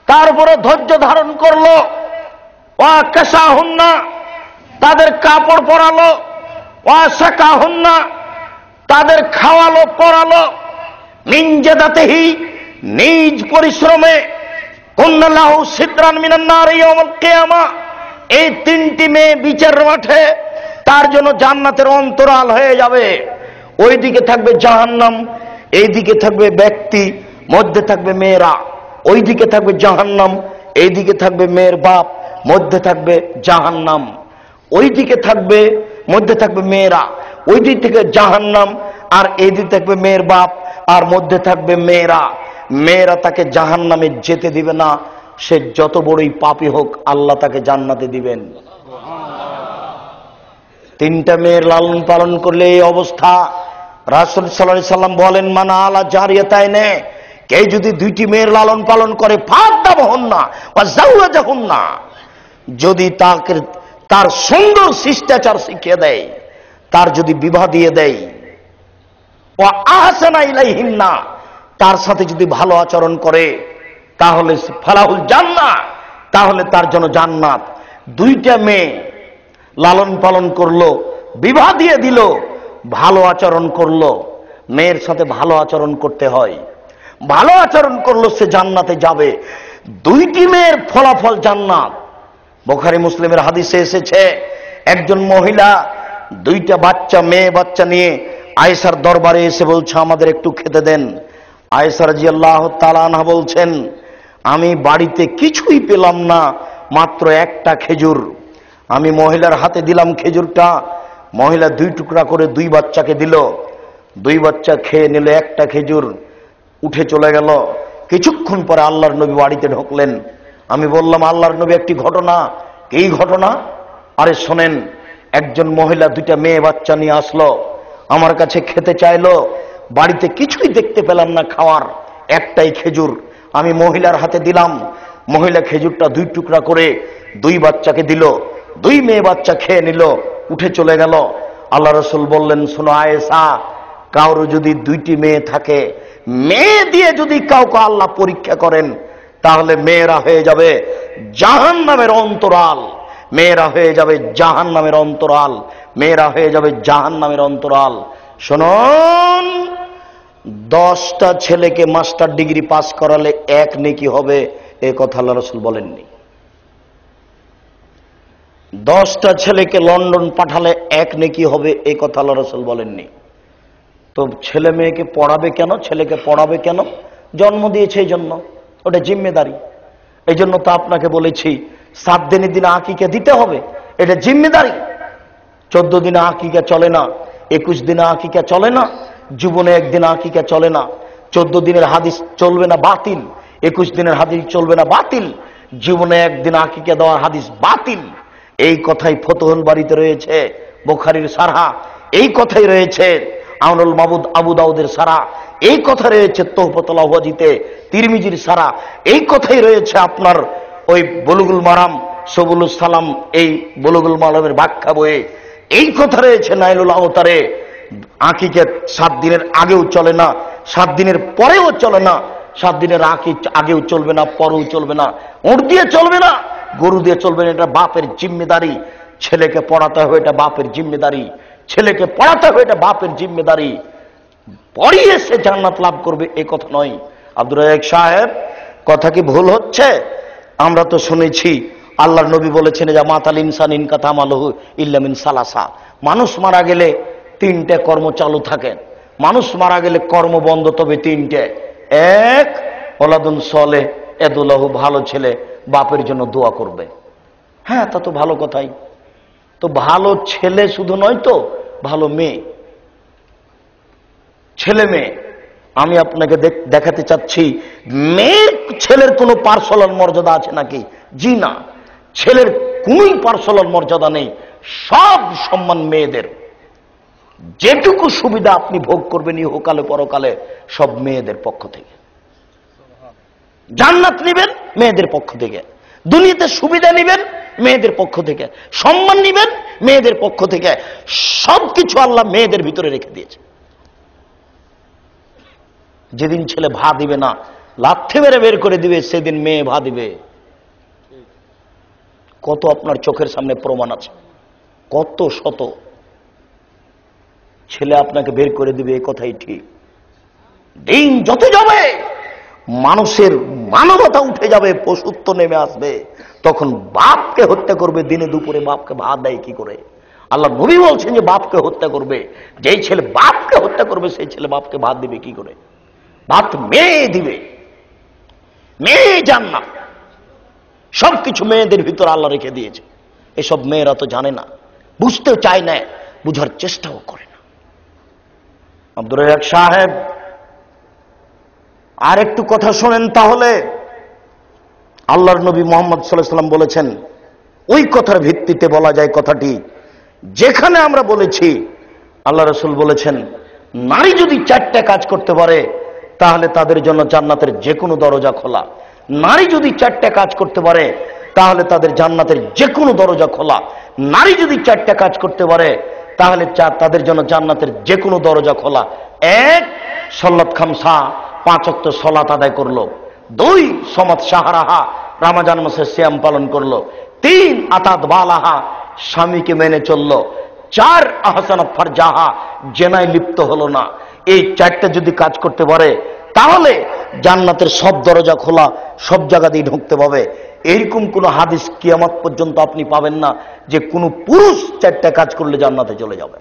[SPEAKER 1] তার উপরে ধৈর্য ধারণ করলো, ওয়া কাসাহুন্না, তাদের কাপড় পরালো, ওয়া সাকাহুন্না, তাদের খাওয়ালো পরালো, মিন জাদাতিহি, নিজ পরিশ্রমে, কুন্নাল্লাহু সিদরান মিনান নার ইয়াউমুল কিয়ামা, এই 3টি মেয়ে বিচারের মাঠে তার জন্য জান্নাতের অন্তরাল হয়ে যাবে। ওইদিকে থাকবে জাহান্নাম, এইদিকে থাকবে ব্যক্তি, মধ্যে থাকবে মেয়েরা। ওইদিকে থাকবে জাহান্নাম, এইদিকে থাকবে মেয়ের বাপ, মধ্যে থাকবে জাহান্নাম। ওইদিকে থাকবে, মধ্যে থাকবে মেয়েরা, ওই দিক থেকে জাহান্নাম, আর এই দিক থাকবে মেয়ের বাপ, আর মধ্যে থাকবে মেয়েরা। মেয়েরা তাকে জাহান্নামে যেতে দিবে না, সে যত বড়ই পাপী হোক, আল্লাহ তাকে জান্নাতে দিবেন। 3টা মেয়ের লালন পালন করলে এই অবস্থা। রাসূল সাল্লাল্লাহু আলাইহি ওয়াসাল্লাম বলেন, মান আলা জারিয়াতাইনে, কেউ যদি 2টি মেয়ের লালন পালন করে, ফাদাবহুন্না ওয়া যাওয়াজাহুন্না, যদি তাকে তার সুন্দর শিষ্টাচার শিখিয়ে দেয়, তার যদি বিবাহ দিয়ে দেয়, ওয়া আহসানা ইলাইহিন্না, তার সাথে যদি ভালো আচরণ করে, তাহলে ফালাহুল জান্নাহ, তাহলে তার জন্য জান্নাত। 2টা মেয়ে লালন পালন করলো, বিবাহ দিয়ে দিল, ভালো আচরণ করলো। মেয়ের সাথে ভালো আচরণ করতে হয়, ভালো আচরণ করলো, সে জান্নাতে যাবে। 2টি মেয়ের ফলাফল জান্নাত। বুখারী মুসলিমের হাদিসে এসেছে, একজন মহিলা 2টা বাচ্চা, মেয়ে বাচ্চা নিয়ে আয়েশার দরবারে এসে বলছে, আমাদের একটু খেতে দেন। আয়েশা রাদিয়াল্লাহু তাআলা আনহা বলছেন, আমি বাড়িতে কিছুই পেলাম না, মাত্র একটা খেজুর। আমি মহিলার হাতে দিলাম খেজুরটা, মহিলা 2 টুকরা করে 2 বাচ্চাকে দিল। 2 বাচ্চা খেয়ে নিল একটা খেজুর, উঠে চলে গেল। কিছুক্ষণ পরে আল্লাহর নবী বাড়িতে ঢুকলেন। আমি বললাম, আল্লাহর নবী, একটি ঘটনা। এই ঘটনা? আরে শোনেন, একজন মহিলা 2টা মেয়ে বাচ্চা নিয়ে আসলো, আমার কাছে খেতে চাইলো, বাড়িতে কিছুই দেখতে পেলাম না খাওয়ার, একটাই খেজুর। আমি মহিলার হাতে দিলাম, মহিলা খেজুরটা 2 টুকরা করে 2 বাচ্চাকে দিল। 2 মেয়ে বাচ্চা খেয়ে নিল, উঠে চলে গেল। আল্লাহ রাসূল বললেন, শোনো আয়েশা, কারো যদি দুইটি মেয়ে থাকে, মেয়ে দিয়ে যদি কাউকে আল্লাহ পরীক্ষা করেন, তাহলে মেয়েরা হয়ে যাবে জাহান্নামের অন্তরাল, মেয়েরা হয়ে যাবে জাহান্নামের অন্তরাল, মেয়েরা হয়ে যাবে জাহান্নামের অন্তরাল। শুনুন, 10টা ছেলেকে মাস্টার ডিগ্রি পাস করালে 1 নেকি হবে, এ কথা আল্লাহ রাসূল বলেননি। 10টা ছেলেকে লন্ডন পাঠালে 1 নেকি হবে, এই কথা আল্লাহ রাসূল বলেননি। তো ছেলে মেয়েকে পড়াবে কেন? ছেলেকে পড়াবে কেন? জন্ম দিয়েছে এই জন্য, ওটা জিম্মেদারি। এই জন্য তো আপনাকে বলেছি 7 দিনের দিনে আকিকা দিতে হবে, এটা জিম্মেদারি। 14 দিনে আকিকা চলে না, 21 দিনে আকিকা চলে না, জীবনে একদিন আকিকা চলে না। 14 দিনের হাদিস চলবে না, বাতিল। 21 দিনের হাদিস চলবে না, বাতিল। জীবনে একদিন আকিকা দেওয়ার হাদিস বাতিল। এই কথাই ফতুহুল বারীতে রয়েছে, বুখারীর সারহা এই কথাই রয়েছে, আউনুল মাবুদ আবু দাউদের সারা এই কথা রয়েছে, তোহফাতুল আওয়াজিতে তিরমিজির সারা এই কথাই রয়েছে, আপনার ওই বুলুগুল মারাম সবুলুস সালাম এই বুলুগুল মারামের ব্যাখ্যা বইয়ে এই কথা রয়েছে, নাইলুল আওতারে। আকিকা 7 দিনের আগেও চলে না, 7 দিনের পরেও চলে না, 7 দিনের আগেও চলবে না, পরেও চলবে না, উট দিয়ে চলবে না, গরু দিয়ে চলবে না। এটা বাপের জিম্মেদারি। ছেলেকে পড়াতে হবে, এটা বাপের জিম্মেদারি। ছেলেকে পড়াতে হবে, এটা বাপের জিম্মেদারি। পড়িয়ে সে জান্নাত লাভ করবে এ কথা নয়। আব্দুর রাজ্জাক সাহেব, কথা কি ভুল হচ্ছে? আমরা তো শুনেছি আল্লাহর নবী বলেছেন, যে মাতাল ইনসান ইনকাতা আমালুহু ইল্লা মিন সালাসা। মানুষ মারা গেলে 3টে কর্ম চালু থাকে। মানুষ মারা গেলে কর্ম বন্ধ, তবে 3টে। 1, ওলাদুন সলেহ এদুলাহু, ভালো ছেলে বাপের জন্য দোয়া করবে। হ্যাঁ, তা তো ভালো কথাই। তো ভালো ছেলে শুধু নয় তো, ভালো মেয়ে, ছেলে মেয়ে। আমি আপনাকে দেখাতে চাচ্ছি, মেয়ের ছেলের কোনো পার্সোনাল মর্যাদা আছে নাকি? জি না, ছেলের কোনই পার্সোনাল মর্যাদা নেই। সব সম্মান মেয়েদের। যেটুকু সুবিধা আপনি ভোগ করবেন ইহকালে পরকালে, সব মেয়েদের পক্ষ থেকে। জান্নাত নিবেন মেয়েদের পক্ষ থেকে, দুনিয়াতে সুবিধা নিবেন মেয়েদের পক্ষ থেকে, সম্মান নিবেন মেয়েদের পক্ষ থেকে। সবকিছু আল্লাহ মেয়েদের ভিতরে রেখে দিয়েছে। যেদিন ছেলে ভা দিবে না, লাথি মেরে বের করে দিবে, সেদিন মেয়ে ভা দিবে। কত আপনার চোখের সামনে প্রমাণ আছে, কত শত ছেলে আপনাকে বের করে দিবে, এই কথাই ঠিক। দিন যত যাবে মানুষের মানবতা উঠে যাবে, পশুত্ব নেমে আসবে, তখন বাপকে হত্যা করবে। দিনে দুপুরে বাপকে ভাত দেয় কি করে? আল্লাহ নবী বলছেন যে বাপকে হত্যা করবে। যেই ছেলে বাপকে হত্যা করবে, সেই ছেলে বাপকে ভাত দিবে কি করে? ভাত মেয়ে দিবে, মেয়ে জান্নাত। সবকিছু মেয়েদের ভিতর আল্লাহ রেখে দিয়েছে। এসব মেয়েরা তো জানে না, বুঝতেও চায় না, বুঝার চেষ্টাও করে না। আব্দুর রাজ্জাক সাহেব, আর একটু কথা শোনেন তাহলে। আল্লাহর নবী মুহাম্মদ সাল্লাল্লাহু আলাইহি ওয়াসাল্লাম বলেছেন, ওই কথার ভিত্তিতে বলা যায় কথাটি যেখানে আমরা বলেছি। আল্লাহ রাসূল বলেছেন, নারী যদি 4টা কাজ করতে পারে, তাহলে তাদের জন্য জান্নাতের যে কোনো দরজা খোলা। নারী যদি 4টা কাজ করতে পারে, তাহলে তাদের জান্নাতের যে কোনো দরজা খোলা। নারী যদি 4টা কাজ করতে পারে, তাহলে তাদের জন্য জান্নাতের যে কোনো দরজা খোলা। 1, সালাত খামসা, 5 ওয়াক্ত সালাত আদায় করলো। 2, সমাত শাহরাহা, রমজান মাসে সিয়াম পালন করলো। 3, আতাত বালাহা, স্বামীকে মেনে চললো। 4, আহসানাত ফারজাহা, জেনায় লিপ্ত হলো না। এই 4টা যদি কাজ করতে পারে, তাহলে জান্নাতের সব দরজা খোলা, সব জায়গা দিয়ে ঢুকতে পাবে। এইরকম কোন হাদিস কিয়ামত পর্যন্ত আপনি পাবেন না যে কোন পুরুষ 4টা কাজ করলে জান্নাতে চলে যাবে।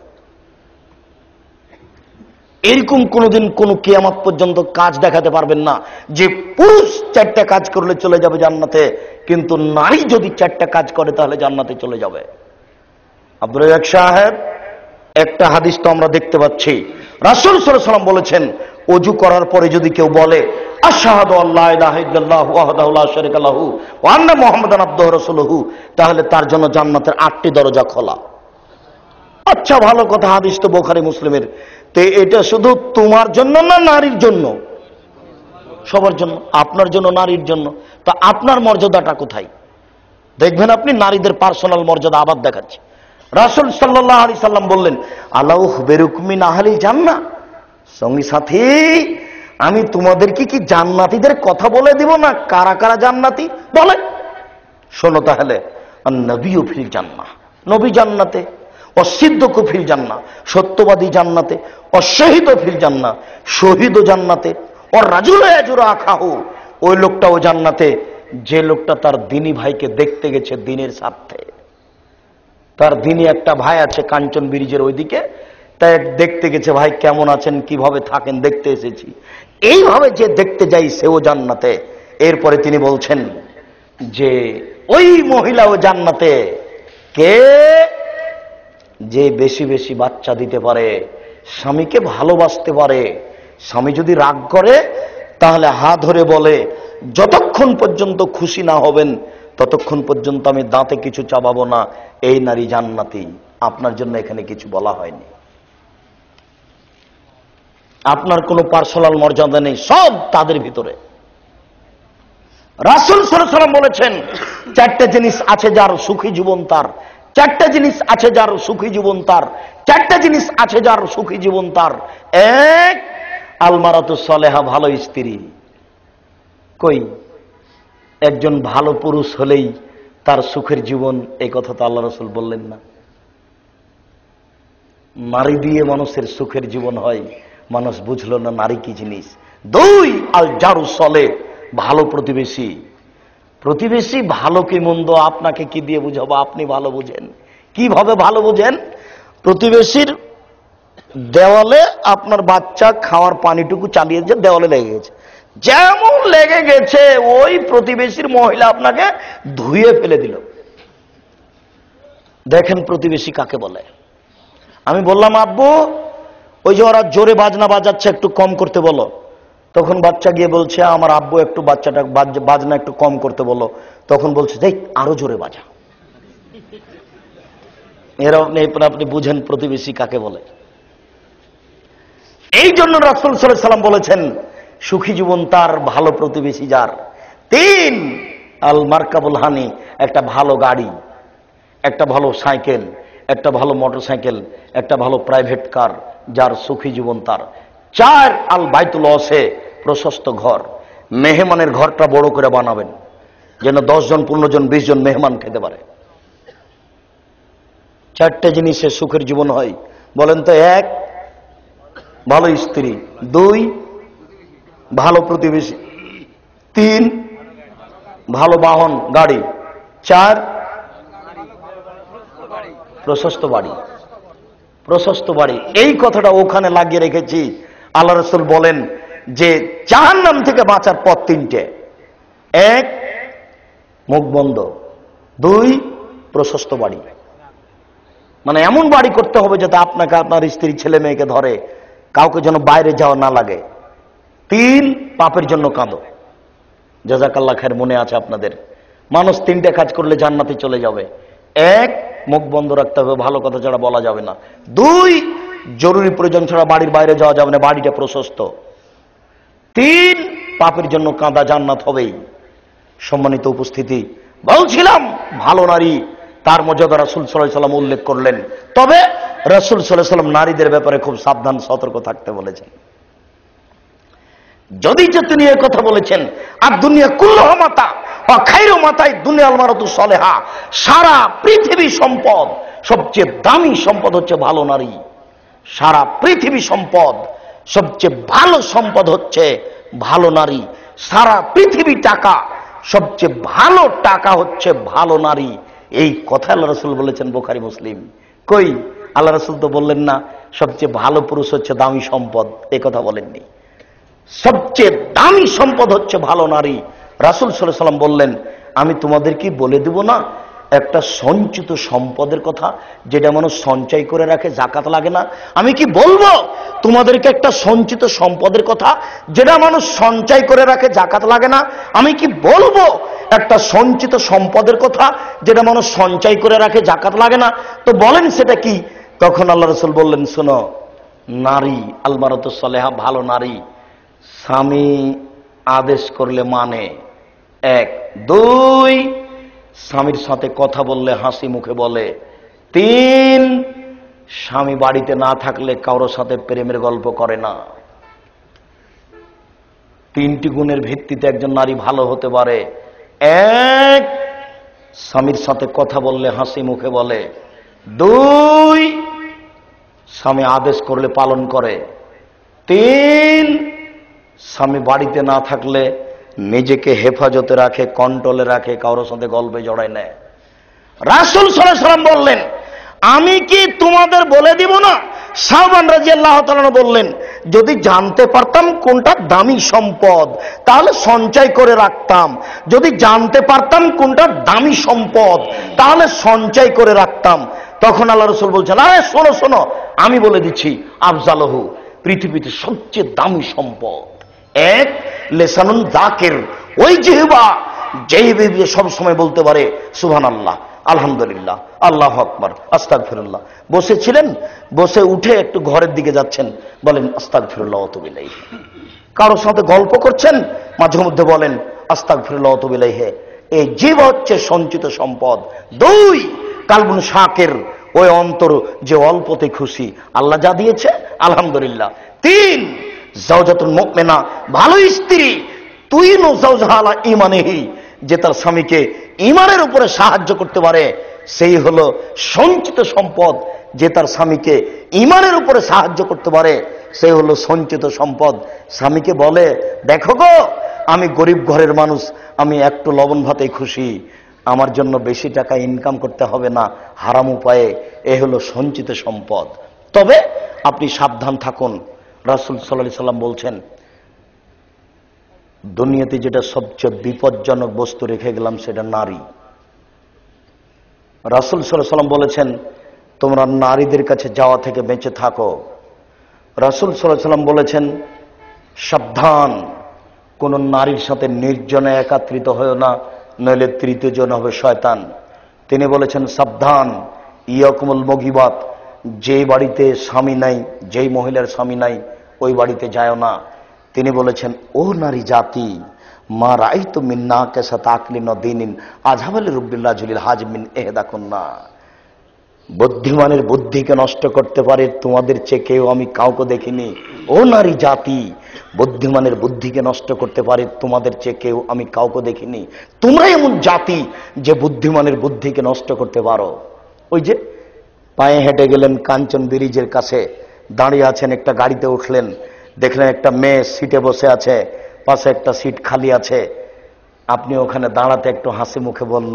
[SPEAKER 1] এরকম কোনদিন কোন কিয়ামত পর্যন্ত কাজ দেখাতে পারবেন না যে পুরুষ 4টা কাজ করলে চলে যাবে জান্নাতে, কিন্তু নারী যদি 4টা কাজ করে তাহলে জান্নাতে চলে যাবে। আব্দুর রাজ্জাক সাহেব, একটা হাদিস তো আমরা দেখতে পাচ্ছি, রাসূল সাল্লাল্লাহু আলাইহি ওয়াসাল্লাম বলেছেন, ওযু করার পরে যদি কেউ বলে আশহাদু আল্লা ইলাহা ইল্লাল্লাহু ওয়াহদাহু লা শারীকা লাহু ওয়া আন্না মুহাম্মাদান আবদুহু রাসূলুহু, তাহলে তার জন্য জান্নাতের 8টি দরজা খোলা। আচ্ছা, ভালো কথা, হাদিস তো বুখারী মুসলিমের। তো এটা শুধু তোমার জন্য না নারীর জন্য? সবার জন্য। আপনার জন্য, নারীর জন্য। তো আপনার মর্যাদাটা কোথায়? দেখবেন আপনি নারীদের পার্সোনাল মর্যাদা আবার দেখাচ্ছে। রাসূল সাল্লাল্লাহু আলাইহি সাল্লাম বললেন, আলা উখবিরুকুম মিন আহলিল জান্নাহ, সঙ্গী সাথী আমি তোমাদেরকে কি জান্নাতীদের কথা বলে দিব না? কারা কারা জান্নাতি বলে শোনো তাহলে। আন-নবিয়্যু ফিল জান্নাহ, নবী জান্নাতে, অসিদ্দকু ফিল জান্নাহ, সত্যবাদী জান্নাতে, অশহীদ ফিল জান্নাহ, শহীদ জান্নাতে, ওর রাজুল ইয়াজুরু আখাহু, ওই লোকটাও জান্নাতে যে লোকটা তার দিনী ভাইকে দেখতে গেছে দিনের স্বার্থে। তার দিনী একটা ভাই আছে কাঞ্চন ব্রিজের ওইদিকে, তাই দেখতে গেছে, ভাই কেমন আছেন, কিভাবে থাকেন দেখতে এসেছি, এইভাবে যে দেখতে যাই সেও জান্নাতে। এরপরে তিনি বলছেন যে ওই মহিলাও জান্নাতে, কে? যে বেশি বেশি বাচ্চা দিতে পারে, স্বামীকে ভালোবাসতে পারে। স্বামী যদি রাগ করে তাহলে হাত ধরে বলে, যতক্ষণ পর্যন্ত খুশি না হবেন ততক্ষণ পর্যন্ত আমি দাঁতে কিছু চাবাবো না। এই নারী জান্নাতি। আপনার জন্য এখানে কিছু বলা হয়নি, আপনার কোনো পার্সোনাল মর্যাদা নেই, সব তাদের ভিতরে। রাসূল সাল্লাল্লাহু আলাইহি ওয়াসাল্লাম বলেছেন, চারটে জিনিস আছে যার সুখী জীবন তার, চারটে জিনিস আছে যার সুখী জীবন তার, চারটে জিনিস আছে যার সুখী জীবন তার। এক, আলমারাতু সালেহা, ভালো স্ত্রী। কই একজন ভালো পুরুষ হলেই তার সুখের জীবন, এই কথা তো আল্লাহ রাসূল বললেন না। নারী দিয়ে মানুষের সুখের জীবন হয়, মানুষ বুঝলো না নারী কি জিনিস। দুই, আল জারু সলে, ভালো প্রতিবেশী। প্রতিবেশী ভালো কি মন্দ আপনাকে কি দিয়ে বুঝাবো, আপনি ভালো বুঝেন। কিভাবে ভালো বুঝেন? প্রতিবেশীর দেওয়ালে আপনার বাচ্চা খাওয়ার পানিটুকু চালিয়ে যে দেওয়ালে লেগে গেছে, যেমন লেগে গেছে ওই প্রতিবেশীর মহিলা আপনাকে ধুয়ে ফেলে দিল। দেখেন প্রতিবেশী কাকে বলে। আমি বললাম, আব্বু ওই যে ওরা জোরে বাজনা বাজাচ্ছে, একটু কম করতে বলো। তখন বাচ্চা গিয়ে বলছে, আমার আব্বু একটু বাচ্চাটা বাজনা একটু কম করতে বলো। তখন বলছে, দেখ আরো জোরে বাজা। এরকম আপনি বুঝেন প্রতিবেশী কাকে বলে। এই জন্য রাসূল সাল্লাল্লাহু আলাইহি ওয়াসাল্লাম বলেছেন, সুখী জীবন তার, ভালো প্রতিবেশী যার। তিন, আল মারকাবুল হানি, একটা ভালো গাড়ি, একটা ভালো সাইকেল, একটা ভালো মোটরসাইকেল, একটা ভালো প্রাইভেট কার, যার সুখী জীবন তার। চার, আল বাইতুল ওয়াসে, প্রশস্ত ঘর। মেহমানের ঘরটা বড় করে বানাবেন, যেন 10 জন 15 জন 20 জন মেহমান খেতে পারে। চারটে জিনিসে সুখের জীবন হয় বলেন তো। এক, ভালো স্ত্রী। দুই, ভালো প্রতিবেশী। তিন, ভালো বাহন গাড়ি। চার, প্রশস্ত বাড়ি। প্রশস্ত বাড়ি, এই কথাটা ওখানে লাগিয়ে রেখেছি। আল্লাহ রাসূল বলেন যে জাহান্নাম থেকে বাঁচার পথ তিনটে। এক, মুখ বন্ধ। দুই, প্রশস্ত বাড়ি, মানে এমন বাড়ি করতে হবে যাতে আপনাকে আপনার স্ত্রী ছেলে মেয়েকে ধরে, কাউকে যেন বাইরে যাওয়া না লাগে। তিন, পাপের জন্য কাঁদো। জাযাকাল্লাহ খায়ের, মনে আছে আপনাদের? মানুষ তিনটে কাজ করলে জান্নাতে চলে যাবে। এক, মুখ বন্ধ রাখতে হবে, ভালো কথা ছাড়া বলা যাবে না। দুই, জরুরি প্রয়োজন ছাড়া বাড়ির বাইরে যাওয়া যাবে না, বাড়িটা প্রশস্ত। তিন, পাপের জন্য কাঁদা, জান্নাত হবেই। সম্মানিত উপস্থিতি, বলছিলাম ভালো নারী, তার মর্যাদা রাসূল সাল্লাল্লাহু আলাইহি ওয়াসাল্লাম উল্লেখ করলেন। তবে রাসূল সাল্লাল্লাহু আলাইহি ওয়াসাল্লাম নারীদের ব্যাপারে খুব সাবধান সতর্ক থাকতে বলেছেন। যদি যে তিনি এই কথা বলেছেন, আর দুনিয়া কুল্লুহা মাতা ওয়া খায়রু মাতাই দুনিয়াল মারাতু সালেহা, সারা পৃথিবী সম্পদ, সবচেয়ে দামি সম্পদ হচ্ছে ভালো নারী। সারা পৃথিবী সম্পদ, সবচেয়ে ভালো সম্পদ হচ্ছে ভালো নারী। সারা পৃথিবী টাকা, সবচেয়ে ভালো টাকা হচ্ছে ভালো নারী। এই কথা আল্লাহ রাসূল বলেছেন, বুখারী মুসলিম। কই আল্লাহ রাসূল তো বললেন না সবচেয়ে ভালো পুরুষ হচ্ছে দামি সম্পদ, এই কথা বলেননি। সবচেয়ে দামি সম্পদ হচ্ছে ভালো নারী। রাসূল সাল্লাল্লাহু আলাইহি ওয়াসাল্লাম বললেন, আমি তোমাদের কি বলে দেব না একটা সঞ্চিত সম্পদের কথা, যেটা মানুষ সঞ্চয় করে রাখে, যাকাত লাগে না? আমি কি বলবো তোমাদেরকে একটা সঞ্চিত সম্পদের কথা, যেটা মানুষ সঞ্চয় করে রাখে, যাকাত লাগে না? আমি কি বলবো একটা সঞ্চিত সম্পদের কথা, যেটা মানুষ সঞ্চয় করে রাখে, যাকাত লাগে না? তো বলেন সেটা কি? তখন আল্লাহ রাসূল বললেন, শোনো, নারী আল মারাতু সালেহা, ভালো নারী স্বামী আদেশ করলে মানে। এক। দুই, স্বামীর সাথে কথা বললে হাসি মুখে বলে। 3, স্বামী বাড়িতে না থাকলে কারোর সাথে প্রেমের গল্প করে না। 3টি গুণের ভিত্তিতে একজন নারী ভালো হতে পারে। 1, স্বামীর সাথে কথা বললে হাসি মুখে বলে। 2, স্বামী আদেশ করলে পালন করে। 3, স্বামী বাড়িতে না থাকলে নিজেকে হেফাজতে রাখে, কন্ট্রোলে রাখে, কারোর সাথে গল্পে জড়ায় নেয়। রাসূল সাল্লাল্লাহু আলাইহি ওয়াসাল্লাম বললেন, আমি কি তোমাদের বলে দিব না? শাওবান রাদিয়াল্লাহু তাআলা বললেন, যদি জানতে পারতাম কোনটা দামি সম্পদ তাহলে সঞ্চয় করে রাখতাম। যদি জানতে পারতাম কোনটা দামি সম্পদ তাহলে সঞ্চয় করে রাখতাম। তখন আল্লাহ রাসূল বলছেন, আরে শোনো শোনো, আমি বলে দিচ্ছি, আফজালহু, পৃথিবীতে সবচেয়ে দামি সম্পদ 1, লিসানুন যাকির, ওই জিহ্বা যেই দিয়ে সবসময় বলতে পারে সুবহানাল্লাহ, আলহামদুলিল্লাহ, আল্লাহু আকবার, আস্তাগফিরুল্লাহ। বসেছিলেন, বসে উঠে একটু ঘরের দিকে যাচ্ছেন, বলেন আস্তাগফিরুল্লাহ ওয়া আতুবু ইলাইহি। কারোর সাথে গল্প করছেন, মাঝে মধ্যে বলেন আস্তাগফিরুল্লাহ ওয়া আতুবু ইলাইহি। এই জিহ্বা হচ্ছে সঞ্চিত সম্পদ। 2, কালবুন শাকির, ওই অন্তর যে অল্পতে খুশি, আল্লাহ যা দিয়েছে আলহামদুলিল্লাহ। 3, জাওজাতুল মুমিনা, ভালো স্ত্রী, তুইনু জাওজাহা আলা ঈমানিহি, যে তার স্বামীকে ঈমানের উপরে সাহায্য করতে পারে, সেই হলো সঞ্চিত সম্পদ। যে তার স্বামীকে ঈমানের উপরে সাহায্য করতে পারে, সেই হলো সঞ্চিত সম্পদ। স্বামীকে বলে, দেখো গো, আমি গরিব ঘরের মানুষ, আমি একটু লবণ ভাতে খুশি, আমার জন্য বেশি টাকা ইনকাম করতে হবে না হারাম উপায়ে, এ হলো সঞ্চিত সম্পদ। তবে আপনি সাবধান থাকুন। রাসূল সাল্লাল্লাহু আলাইহি সাল্লাম বলছেন, দুনিয়াতে যেটা সবচেয়ে বিপজ্জনক বস্তু রেখে গেলাম সেটা নারী। রাসূল সাল্লাল্লাহু আলাইহি সাল্লাম বলেছেন, তোমরা নারীদের কাছে যাওয়া থেকে বেঁচে থাকো। রাসূল সাল্লাল্লাহু আলাইহি সাল্লাম বলেছেন, সাবধান, কোন নারীর সাথে নির্জনে একাত্রিত হয়েও না, নইলে তৃতীয় জন হবে শয়তান। তিনি বলেছেন, সাবধান, ইয়াকুমুল মুগিবাত, যেই বাড়িতে স্বামী নাই, যেই মহিলার স্বামী নাই, ওই বাড়িতে যায় না। তিনি বলেছেন, ও নারী জাতি, মা রাআইতু মিন নাকিসাত আকলিন ওয়া দীনিন আযহাবালি রুব্বিল্লাহ জলিল হাজমিন ইহদাকুন্না। বুদ্ধিমানের বুদ্ধিকে নষ্ট করতে পারে তোমাদের চেয়ে কেউ আমি কাউকে দেখিনি। ও নারী জাতি, বুদ্ধিমানের বুদ্ধিকে নষ্ট করতে পারে তোমাদের চেয়ে কেউ আমি কাউকে দেখিনি। তোমরাই এমন জাতি যে বুদ্ধিমানের বুদ্ধিকে নষ্ট করতে পারো। ওই যে পায়ে হেঁটে গেলেন কাঞ্চন ব্রিজের কাছে, দাঁড়িয়ে আছেন, একটা গাড়িতে উঠলেন, দেখলেন একটা মেয়ে সিটে বসে আছে, পাশে একটা সিট খালি আছে। আপনি ওখানে দাঁড়াতে একটু হাসি মুখে বলল,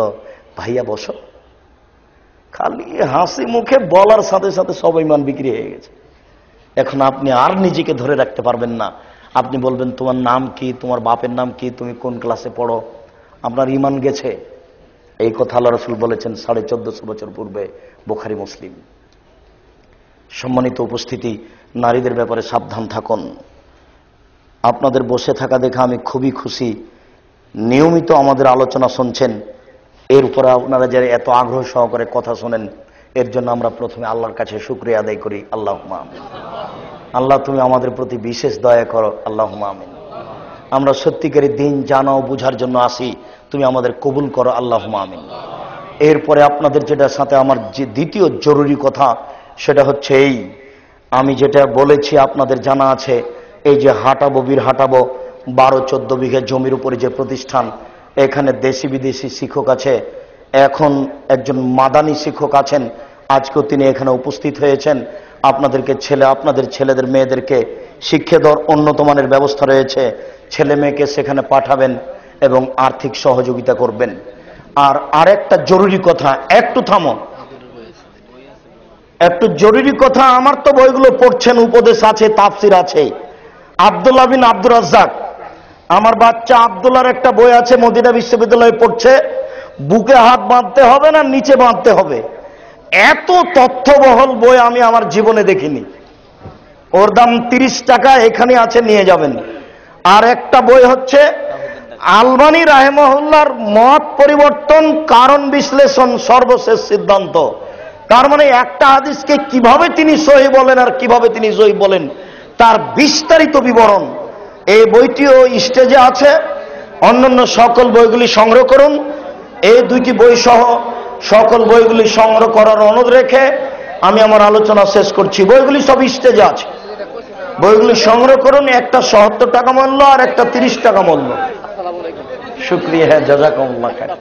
[SPEAKER 1] ভাইয়া বসো। খালি হাসি মুখে বলার সাথে সাথে সব ঈমান বিক্রি হয়ে গেছে। এখন আপনি আর নিজেকে ধরে রাখতে পারবেন না। আপনি বলবেন, তোমার নাম কি, তোমার বাপের নাম কি, তুমি কোন ক্লাসে পড়ো, আপনার ঈমান গেছে। এই কথা আল্লাহ রাসূল বলেছেন 1450 বছর পূর্বে, বুখারী মুসলিম। সম্মানিত উপস্থিতি, নারীদের ব্যাপারে সাবধান থাকুন। আপনাদের বসে থাকা দেখে আমি খুবই খুশি। নিয়মিত আমাদের আলোচনা শুনছেন, এর উপরে আপনারা যারা এত আগ্রহ সহকারে কথা শোনেন, এর জন্য আমরা প্রথমে আল্লাহর কাছে শুকরিয়া আদায় করি। আল্লাহুম্মা আমিন। আল্লাহ, তুমি আমাদের প্রতি বিশেষ দয়া করো। আল্লাহুম্মা আমিন। আমরা সত্যিকারী দিন জানা ও বুঝার জন্য আসি, তুমি আমাদের কবুল করো। আল্লাহুম্মা আমিন। এরপরে আপনাদের যেটার সাথে আমার যে দ্বিতীয় জরুরি কথা, সেটা হচ্ছে এই, আমি যেটা বলেছি আপনাদের জানা আছে, এই যে হাঁটাবো, বীর হাঁটাবো 12-14 বিঘা জমির উপরে যে প্রতিষ্ঠান, এখানে দেশি বিদেশি শিক্ষক আছে। এখন একজন মাদানী শিক্ষক আছেন, আজকেও তিনি এখানে উপস্থিত হয়েছেন। আপনাদের ছেলেদের মেয়েদেরকে শিক্ষা দেওয়ার উন্নত মানের ব্যবস্থা রয়েছে। ছেলে মেয়েকে সেখানে পাঠাবেন এবং আর্থিক সহযোগিতা করবেন। আর আরেকটা জরুরি কথা, একটু থামো, একটু জরুরি কথা। আমার তো বইগুলো পড়ছেন, উপদেশ আছে, তাফসির আছে। আব্দুল্লাহ বিন আব্দুর রাজ্জাক, আমার বাচ্চা আব্দুল্লাহর একটা বই আছে, মদিনা বিশ্ববিদ্যালয়ে পড়ছে। বুকে হাত বাঁধতে হবে না, নিচে বাঁধতে হবে, এত তথ্যবহল বই আমি আমার জীবনে দেখিনি। ওর দাম 30 টাকা, এখানে আছে, নিয়ে যাবেন। আর একটা বই হচ্ছে আলবানী রাহিমাহুল্লাহর মত পরিবর্তন, কারণ বিশ্লেষণ, সর্বশেষ সিদ্ধান্ত। তার মানে একটা হাদিসকে কিভাবে তিনি সহিহ বলেন আর কিভাবে তিনি জয়ীফ বলেন, তার বিস্তারিত বিবরণ। এই বইটিও স্টেজে আছে। অন্যান্য সকল বইগুলি সংগ্রহ করুন। এই দুইটি বই সহ সকল বইগুলি সংগ্রহ করার অনুরোধ রেখে আমি আমার আলোচনা শেষ করছি। বইগুলি সব স্টেজে আছে, বইগুলি সংগ্রহ করুন। একটা ৭০ টাকা মূল্য আর একটা ৩০ টাকা মূল্য। শুক্রিয়া, হ্যাঁ, জাযাকুমুল্লাহ খাইর।